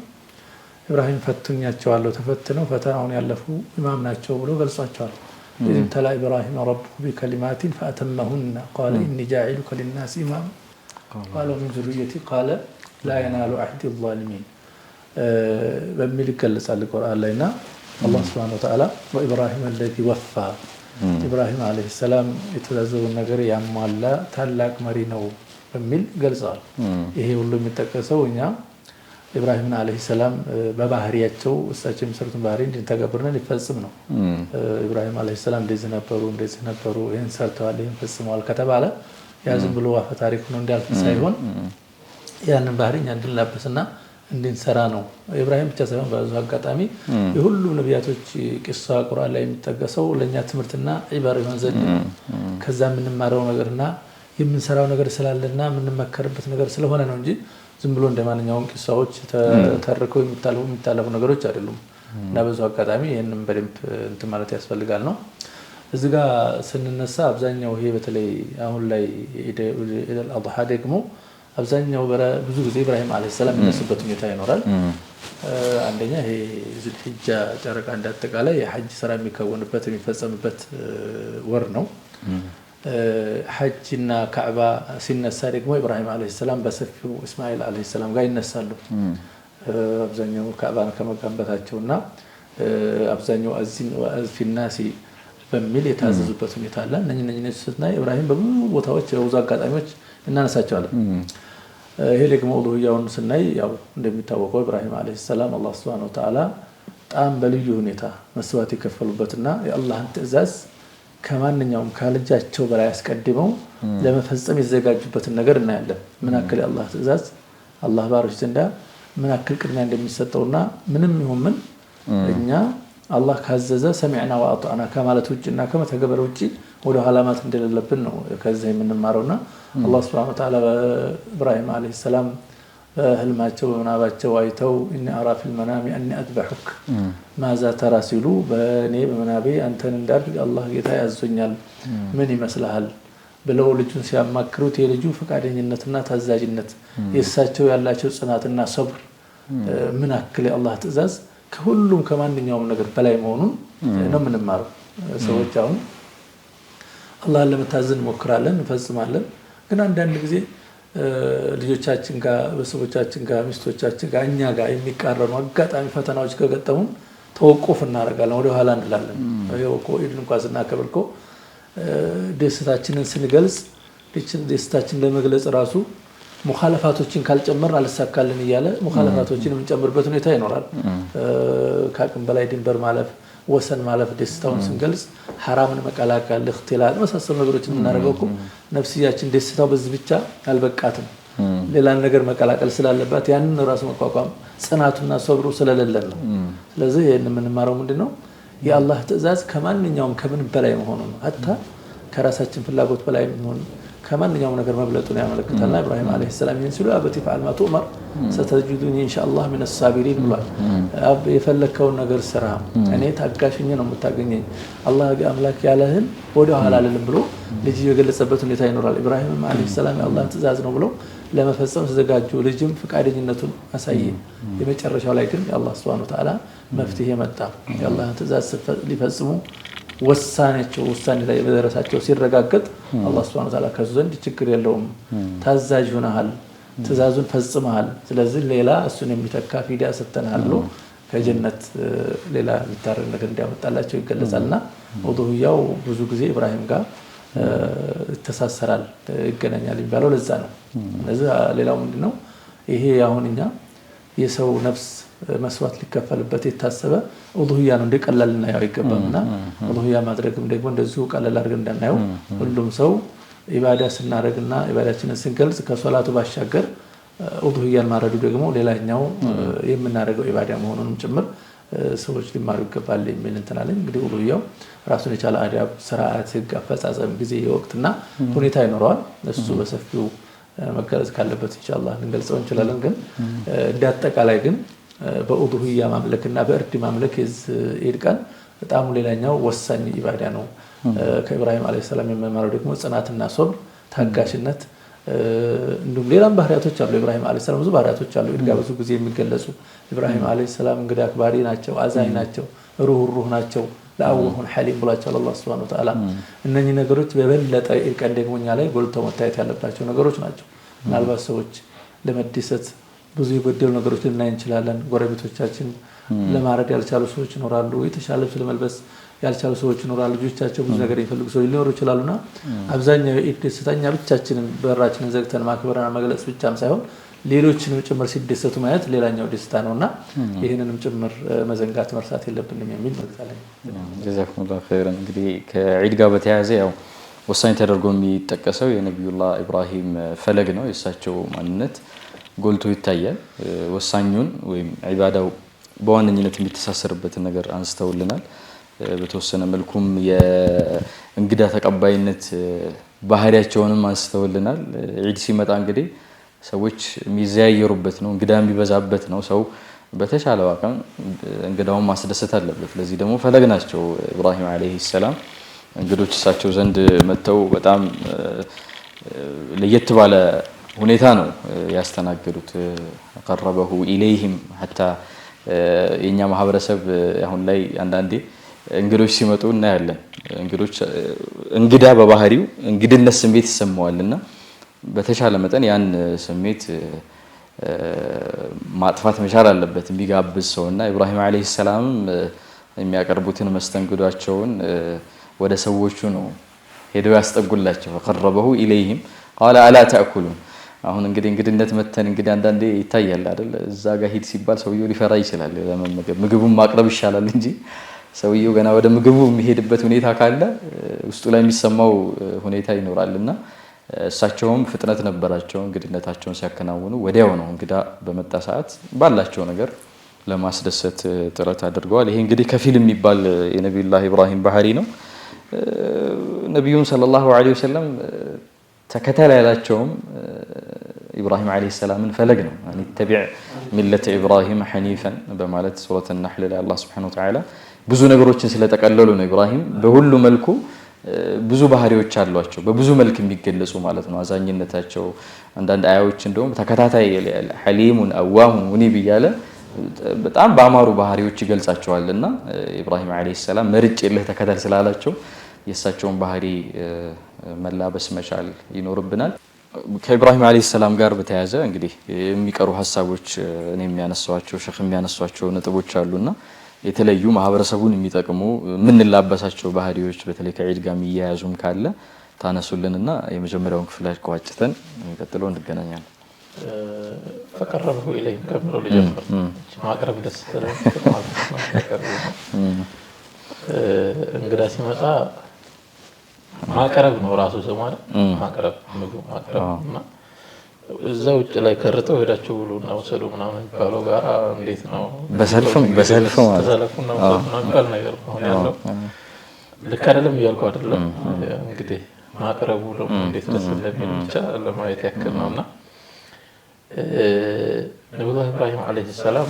ኢብራሂም ፈትኛቸዋለሁ ተፈትነው ፈተናውን ያለፉ ኢማም ናቸው ብሎ ገልጿቸዋል። إذ ابتلى إبراهيم ربه بكلمات فأتمهن قال إني جاعلك للناس إماما قال ومن ذريتي قال لا ينال عهد الظالمين በሚል ይገለጻል ቁርአን ላይና አላህ Subhanahu Wa Ta'ala ወኢብራሂም الذي وفى ኢብራሂም አለይሂ ሰላም የተዛዘውን ነገር ያሟላ ታላቅ መሪ ነው በሚል ገልጿል። ይሄ ሁሉ የሚጠቀሰው እኛ ኢብራሂም አለይሂ ሰላም በባህሪያቸው እሳቸው የሚሰሩትን ባህሪ እንድንተገብርና ሊፈጽም ነው። ኢብራሂም አለይሂ ሰላም እንደዚህ ነበሩ ይሄን ሰርተዋል ይሄን ፈጽመዋል ከተባለ ያ ዝም ብሎ አፈ ታሪክ ነው እንዳልፍ ሳይሆን ያንን ባህሪ እኛ እንድንላበስና እንድንሰራ ነው። ኢብራሂም ብቻ ሳይሆን በዛው አጋጣሚ የሁሉም ነቢያቶች ቂሳ ቁርአን ላይ የሚጠቀሰው ለኛ ትምህርትና ዒባር ይሆን ዘንድ ከዛ የምንማረው ነገርና የምንሰራው ነገር ስላለና የምንመከርበት ነገር ስለሆነ ነው እንጂ ዝም ብሎ እንደማንኛውም ቂሳዎች ተተርከው የሚታለፉ ነገሮች አይደሉም። እና በዛው አጋጣሚ ይሄንን በደንብ እንትን ማለት ያስፈልጋል ነው። እዚህ ጋር ስንነሳ አብዛኛው ይሄ በተለይ አሁን ላይ ኢደል አድሃ ደግሞ አብዛኛው ብዙ ጊዜ ኢብራሂም አለይሂ ሰላም የሚነሱበት ሁኔታ ይኖራል። አንደኛ ይሄ ዙልሂጃ ጨረቃ እንዳጠቃላይ የሐጅ ስራ የሚከወንበት የሚፈጸምበት ወር ነው። ሐጅና ካዕባ ሲነሳ ደግሞ ኢብራሂም አለይሂ ሰላም በሰፊው እስማኤል አለይሂ ሰላም ጋር ይነሳሉ። አብዛኛው ካዕባን ከመገንባታቸውና አብዛኛው ፊናሲ በሚል የታዘዙበት ሁኔታ አለ። እነኚህ ስናይ ኢብራሂም በብዙ ቦታዎች በብዙ አጋጣሚዎች እናነሳቸዋለን። ይሄ ደግሞ ኡሉሂያውን ስናይ ያው እንደሚታወቀው ኢብራሂም አለይሂ ሰላም አላህ Subhanahu Wa Ta'ala ጣም በልዩ ሁኔታ መስዋዕት የከፈሉበትና የአላህን ትዕዛዝ ከማንኛውም ካልጃቸው በላይ አስቀድመው ለመፈጸም የተዘጋጁበትን ነገር እናያለን። ምን አክል የአላህ ትዕዛዝ አላህ ባሮች ዘንዳ ምን አክል ቅድሚያ እንደሚሰጠውና ምንም ይሁን ምን እኛ አላህ ካዘዘ ሰሚዕና ወአጣዕና ከማለት ውጭና ከመተግበር ውጭ ወደ ኋላማት እንደሌለብን ነው ከዚህ የምንማረውና አላህ Subhanahu Wa Ta'ala ኢብራሂም አለይሂ ሰላም በህልማቸው በመናባቸው አይተው ኢኒ አራ ፊል መናሚ አኒ አድበሁክ ማዛ ተራ ሲሉ በእኔ በመናቤ አንተን እንዳድርግ አላህ ጌታ ያዞኛል ምን ይመስልሃል ብለው ልጁን ሲያማክሩት የልጁ ፈቃደኝነትና ታዛዥነት የእሳቸው ያላቸው ጽናትና ሰብር ምን አክል የአላህ ትዕዛዝ ከሁሉም ከማንኛውም ነገር በላይ መሆኑን ነው የምንማረው። ሰዎች አሁን አላህን ለመታዘዝ እንሞክራለን እንፈጽማለን፣ ግን አንዳንድ ጊዜ ልጆቻችን ጋር በሰዎቻችን ጋር ሚስቶቻችን ጋር እኛ ጋር የሚቃረኑ አጋጣሚ ፈተናዎች ከገጠሙን ተወቁፍ እናደርጋለን፣ ወደ ኋላ እንላለን። ይሄው እኮ ኢድን እንኳን ስናከብር እኮ ደስታችንን ስንገልጽ ደስታችንን ለመግለጽ ራሱ ሙኻለፋቶችን ካልጨመርን አልሳካልን እያለ ሙኻለፋቶችን የምንጨምርበት ሁኔታ ይኖራል። ከአቅም በላይ ድንበር ማለፍ ወሰን ማለፍ ደስታውን ስንገልጽ ሐራምን መቀላቀል እክትላል መሳሰሉ ነገሮችን እናደርገው እኮ ነፍስያችን ደስታው በዚህ ብቻ አልበቃትም፣ ሌላን ነገር መቀላቀል ስላለባት ያንን ራሱ መቋቋም ጽናቱና ሰብሩ ስለሌለን ነው። ስለዚህ ይሄን የምንማረው ምንድነው የአላህ ትዕዛዝ ከማንኛውም ከምን በላይ መሆኑ ነው። አታ ከራሳችን ፍላጎት በላይ መሆኑ ከማንኛውም ነገር መብለጡን ያመለክታልና ኢብራሂም አለይሂ ሰላም ይህን ሲሉ አበቲ ፈዓል ማ ቱእመር ሰተጅዱኒ ኢንሻአላህ ሚነ ሳቢሪን ብሏል። የፈለከውን ነገር ስራ እኔ ታጋሽኝ ነው የምታገኘኝ አላህ አምላክ ያለህን ወደ ኋላ አልልም ብሎ ልጅ የገለጸበት ሁኔታ ይኖራል። ኢብራሂም አለይሂ ሰላም የአላህ ትዕዛዝ ነው ብሎ ለመፈጸም ተዘጋጁ። ልጅም ፈቃደኝነቱን አሳየ። የመጨረሻው ላይ ግን የአላህ Subhanahu Wa Ta'ala መፍትሄ መጣ። የአላህን ትዕዛዝ ሊፈጽሙ ውሳኔ ላይ በደረሳቸው ሲረጋገጥ አላህ Subhanahu Wa Ta'ala ከሱ ዘንድ ችግር የለውም ታዛዥ ሆነሃል፣ ትዕዛዙን ፈጽመሃል፣ ስለዚህ ሌላ እሱን የሚተካ ፊዳ ሰጥተናል ብሎ ከጀነት ሌላ የሚታረቅ ነገር እንዲያመጣላቸው ይገለጻልና ኡሉሂያው ብዙ ጊዜ ኢብራሂም ጋር ተሳሰራል ይገናኛል የሚባለው ለዛ ነው። ስለዚህ ሌላው ምንድነው ይሄ አሁን እኛ የሰው ነፍስ መስዋዕት ሊከፈልበት የታሰበ ኡሉሂያ ነው እንደቀላል እናየው አይገባምና ኡሉሂያ ማድረግም ደግሞ እንደዚሁ ቀላል አድርገን እንዳናየው ሁሉም ሰው ኢባዳ ስናደርግና ኢባዳችንን ስንገልጽ ከሶላቱ ባሻገር ኡሉሂያን ማረዱ ደግሞ ሌላኛው የምናደርገው ኢባዳ መሆኑንም ጭምር ሰዎች ሊማሩ ይገባል የሚል እንተናለን። እንግዲህ ኡሉሂያው ራሱን የቻለ አዳብ፣ ስርዓት፣ ህግ፣ አፈጻጸም፣ ጊዜ፣ ወቅትና ሁኔታ ይኖረዋል። እሱ በሰፊው መገለጽ ካለበት ኢንሻአላህ እንገልጸው እንችላለን። ግን እንዳጠቃላይ ግን በኡሉሂያ ማምለክና በእርድ ማምለክ የኢድ ቀን በጣም ሌላኛው ወሳኝ ኢባዳ ነው። ከኢብራሂም አለይሂ ሰላም የምንማረው ደግሞ ጽናትና ሶብር፣ ታጋሽነት፣ እንዲሁም ሌላም ባህሪያቶች አሉ። ኢብራሂም አለይሂ ሰላም ብዙ ባህሪያቶች አሉ ኢድ ጋር ብዙ ጊዜ የሚገለጹ። ኢብራሂም አለይሂ ሰላም እንግዳ አክባሪ ናቸው፣ አዛኝ ናቸው፣ ሩህሩህ ናቸው፣ ለአዋሁን ሐሊም ብሏቸዋል አላህ ሱብሓነሁ ወተዓላ። እነኚህ ነገሮች በበለጠ ኢድ ቀን ደግሞ እኛ ላይ ጎልተው መታየት ያለባቸው ነገሮች ናቸው። ምናልባት ሰዎች ለመደሰት ብዙ የጎደሉ ነገሮች ልናይ እንችላለን። ጎረቤቶቻችን ለማረድ ያልቻሉ ሰዎች ይኖራሉ። የተሻለ ልብስ ለመልበስ ያልቻሉ ሰዎች ይኖራሉ። ልጆቻቸው ብዙ ነገር የሚፈልጉ ሰዎች ሊኖሩ ይችላሉና አብዛኛው የኢድ ደስታኛ ብቻችንን በራችንን ዘግተን ማክበርና መግለጽ ብቻም ሳይሆን ሌሎችንም ጭምር ሲደሰቱ ማየት ሌላኛው ደስታ ነውና ይሄንንም ጭምር መዘንጋት መርሳት የለብንም የሚል መልእክት ጀዛኩሙላሁ ኸይረን። እንግዲህ ከዒድ ጋር በተያያዘ ያው ወሳኝ ተደርጎ የሚጠቀሰው የነቢዩላህ ኢብራሂም ፈለግ ነው። የእሳቸው ማንነት ጎልቶ ይታያል። ወሳኙን ወይም ዒባዳው በዋነኝነት የሚተሳሰርበትን ነገር አንስተውልናል። በተወሰነ መልኩም የእንግዳ ተቀባይነት ባህሪያቸውንም አንስተውልናል። ዒድ ሲመጣ እንግዲህ ሰዎች የሚዘያየሩበት ነው፣ እንግዳ የሚበዛበት ነው። ሰው በተሻለው አቅም እንግዳውን ማስደሰት አለበት። ለዚህ ደግሞ ፈለግ ናቸው ኢብራሂም አለይሂ ሰላም። እንግዶች እሳቸው ዘንድ መጥተው በጣም ለየት ባለ ሁኔታ ነው ያስተናገዱት። ቀረበሁ ኢለይሂም ሐታ የኛ ማህበረሰብ አሁን ላይ አንዳንዴ እንግዶች ሲመጡ እናያለን። እንግዳ በባህሪው እንግድነት ስሜት ይሰማዋልና በተሻለ መጠን ያን ስሜት ማጥፋት መቻል አለበት የሚጋብዝ ሰውና ኢብራሂም አለይሂ ሰላም የሚያቀርቡትን መስተንግዷቸውን ወደ ሰዎቹ ነው ሄደው ያስጠጉላቸው። ቀረበሁ ኢለይሂም ቃለ አላ ተአኩሉን። አሁን እንግድነት መተን እንግዲህ አንዳንዴ ይታያል አይደል? እዛ ጋር ሂድ ሲባል ሰውየው ሊፈራ ይችላል ለመመገብ። ምግቡን ማቅረብ ይሻላል እንጂ ሰውየው ገና ወደ ምግቡ የሚሄድበት ሁኔታ ካለ ውስጡ ላይ የሚሰማው ሁኔታ ይኖራልና እሳቸውም ፍጥነት ነበራቸው። እንግድነታቸውን ሲያከናውኑ ወዲያው ነው እንግዳ በመጣ ሰዓት ባላቸው ነገር ለማስደሰት ጥረት አድርገዋል። ይሄ እንግዲህ ከፊል የሚባል የነቢዩላህ ኢብራሂም ባህሪ ነው። ነቢዩም ሰለላሁ ዐለይሂ ወሰለም ተከተል ያላቸውም ኢብራሂም አለይሂ ሰላምን ፈለግ ነው። ተቢዕ ሚለተ ኢብራሂም ሐኒፈን በማለት ሱረቱ ነህል ላይ አላህ ሱብሓነሁ ወተዓላ ብዙ ነገሮችን ስለጠቀለሉ ነው። ኢብራሂም በሁሉ መልኩ ብዙ ባህሪዎች አሏቸው፣ በብዙ መልክ የሚገለጹ ማለት ነው። አዛኝነታቸው አንዳንድ አያዎች እንደውም ተከታታይ ሐሊሙን አዋሁን ሙኒብ እያለ በጣም በአማሩ ባህሪዎች ይገልጻቸዋልና ኢብራሂም አለይሂ ሰላም መርጬልህ ተከተል ስላላቸው የእሳቸውን ባህሪ መላበስ መቻል ይኖርብናል። ከኢብራሂም አለይሂ ሰላም ጋር በተያያዘ እንግዲህ የሚቀሩ ሀሳቦች እኔ የሚያነሷቸው ሼኽ የሚያነሷቸው ነጥቦች አሉና የተለዩ ማህበረሰቡን የሚጠቅሙ የምንላበሳቸው ባህሪዎች በተለይ ከዒድ ጋር የሚያያዙም ካለ ታነሱልንና የመጀመሪያውን ክፍል ቋጭተን ቀጥሎ እንገናኛለን። ፈቀረበሁ ኢለይሂም ከሚለው ልጀምር። ማቅረብ ደስ ይላል። እንግዳ ሲመጣ ማቅረብ ነው ራሱ ስሙ አይደል? ማቅረብ ምግብ ማቅረብ እና እዛ ውጭ ላይ ከርተው ሄዳችሁ ብሉ እና ወሰዱ ምናምን የሚባለው ጋር እንዴት ነው? በሰልፍ ነው የሚባል ነገር አሁን ያለው ልክ አይደለም እያልኩ አይደለም። እንግዲህ ማቅረቡ ደግሞ እንዴት ደስ እንደሚል ብቻ ለማየት ያክል ነውና ነቢዩላህ ኢብራሂም አለይሂ ሰላም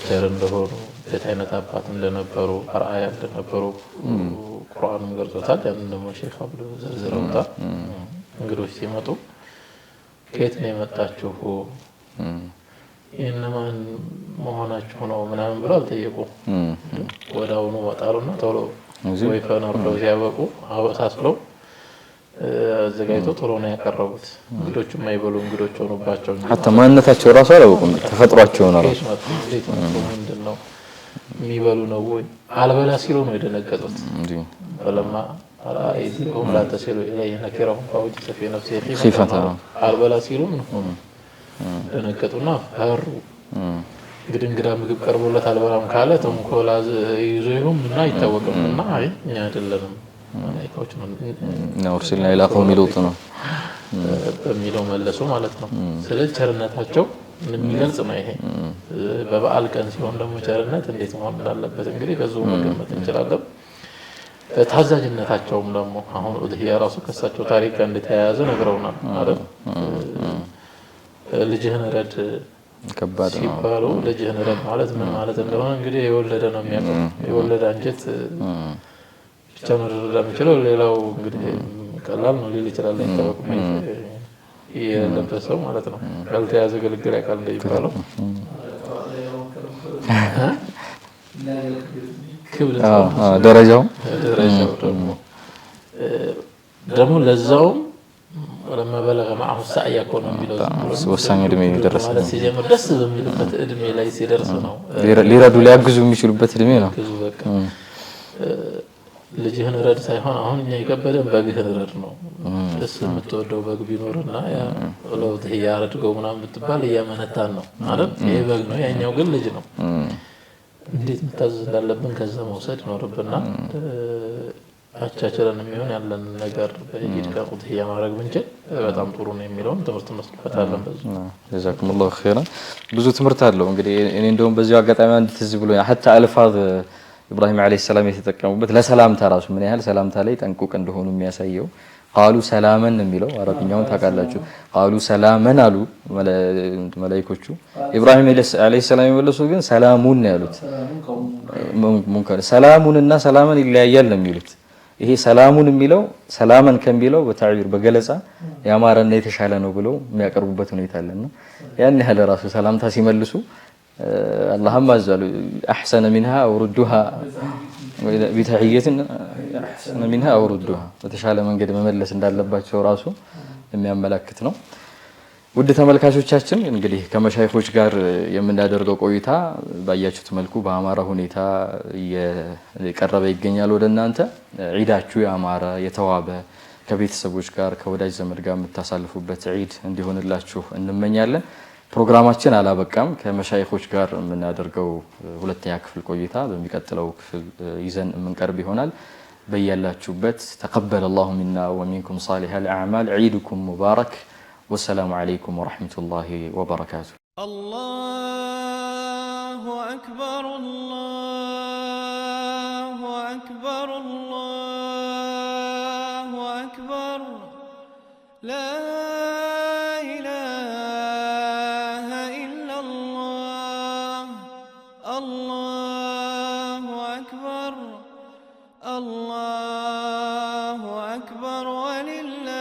ቸር እንደሆኑ ቤት አይነት አባት እንደነበሩ አርአያ እንደነበሩ ቁርአኑም ገልጾታል። ያንን ደግሞ ሼኽ አብዱ ዘርዝረውታል። እንግዶች ሲመጡ ከየት ነው የመጣችሁ? የእነማን መሆናችሁ ነው ምናምን ብለው አልጠየቁም። ወዲያውኑ ወጣሉና ቶሎ ወይፈን አርደው ሲያበቁ አበሳስለው አዘጋጅተው ቶሎ ነው ያቀረቡት። እንግዶቹ የማይበሉ እንግዶች ሆኑባቸው እንጂ ሐታ ማንነታቸው ራሱ አላወቁም። ተፈጥሯቸው ነው ራሱ ምንድን ነው የሚበሉ ነው ወይ አልበላ ሲሉ ነው የደነገጡት። በለማ አይዚሁም ላ ተሲሉ ኢለይሂ ነኪረሁም ፈውጅ ሰፊ ነፍሲ ኺፈተ አልበላ ሲሉ ደነገጡና ፈሩ። እንግዲህ እንግዳ ምግብ ቀርቦለት አልበላም ካለ ተንኮል ይዞ ይሁን እና አይታወቅም። እና አይ እኛ አይደለንም መላእክቶች ነው እርሱልና ኢላ ቀውሚ ሉጥ ነው በሚለው መለሱ ማለት ነው። ስለዚህ ቸርነታቸው የሚገልጽ ነው ይሄ። በበዓል ቀን ሲሆን ደግሞ ቸርነት እንዴት መሆን እንዳለበት እንግዲህ ከዚሁ መገመት እንችላለን። ታዛዥነታቸውም ደግሞ አሁን ኡድሂያ ራሱ ከሳቸው ታሪክ ጋር እንደተያያዘ ነግረውናል አይደል? ልጅህን ረድ ከባድ ነው ሲባሉ ልጅህን ረድ ማለት ምን ማለት እንደሆነ እንግዲህ የወለደ ነው የሚያውቀው። የወለደ አንጀት ብቻ መረዳት የሚችለው ሌላው እንግዲህ ቀላል ነው ሊል ይችላል አይታወቅም የለበሰው ማለት ነው ያልተያዘ ግልግል ያካል እንደሚባለው ደረጃው ደግሞ ለዛው ولما بلغ معه السعي يكون بيلو ወሳኝ እድሜ ደረሰ ማለት ሲጀምር ደስ በሚልበት እድሜ ላይ ሲደርስ ነው ሊረዱ ሊያግዙ የሚችሉበት እድሜ ነው ልጅህን ረድ ሳይሆን አሁን እኛ የከበደን በግህን ረድ ነው ደስ የምትወደው በግ ቢኖርና ያ ወለውት ያረድገው ምናምን ብትባል እያመነታን ነው ማለት ይሄ በግ ነው ያኛው ግን ልጅ ነው እንዴት መታዘዝ እንዳለብን ከዛ መውሰድ ይኖርብና አቻችለን የሚሆን ያለን ነገር በኢድ ከቁት ያማረግ ብንችል በጣም ጥሩ ነው የሚለውን ትምህርት መስጠታለን በዚህ ጀዛኩሙላሁ ኸይራን ብዙ ትምህርት አለው እንግዲህ እኔ እንደውም በዚህ አጋጣሚ አንድ ትዝ ብሎ hatta አልፋዝ ኢብራሂም አለይሂ ሰላም የተጠቀሙበት ለሰላምታ ራሱ ምን ያህል ሰላምታ ላይ ጠንቁቅ እንደሆኑ የሚያሳየው قالوا سلاما የሚለው አረብኛውን ታውቃላችሁ قالوا سلاما አሉ መላእክቶቹ ኢብራሂም አለይሂ ሰላም የመለሱ ግን ሰላሙን ያሉት ሙንከር ሰላሙንና ሰላማን ይለያያል ነው የሚሉት ይሄ ሰላሙን የሚለው ሰላማን ከሚለው በታዕቢር በገለጻ ያማረና የተሻለ ነው ብለው የሚያቀርቡበት ሁኔታ አለና ያን ያህል ራሱ ሰላምታ ሲመልሱ اللهم ازل احسن منها او ردها بتحيه احسن منها او ردها በተሻለ መንገድ መመለስ እንዳለባቸው ራሱ የሚያመለክት ነው ውድ ተመልካቾቻችን እንግዲህ ከመሻይኾች ጋር የምናደርገው ቆይታ ባያችሁት መልኩ በአማራ ሁኔታ እየቀረበ ይገኛል ወደናንተ ዒዳችሁ ያማረ የተዋበ ከቤተሰቦች ጋር ከወዳጅ ዘመድ ጋር የምታሳልፉበት ዒድ እንዲሆንላችሁ እንመኛለን ፕሮግራማችን አላበቃም ከመሻይኾች ጋር የምናደርገው ሁለተኛ ክፍል ቆይታ በሚቀጥለው ክፍል ይዘን የምንቀርብ ይሆናል በያላችሁበት تقبل الله منا ومنكم صالح الاعمال عيدكم مبارك والسلام عليكم ورحمة الله وبركاته الله أكبر الله أكبر الله أكبر لا إله إلا الله الله أكبر الله أكبر ولله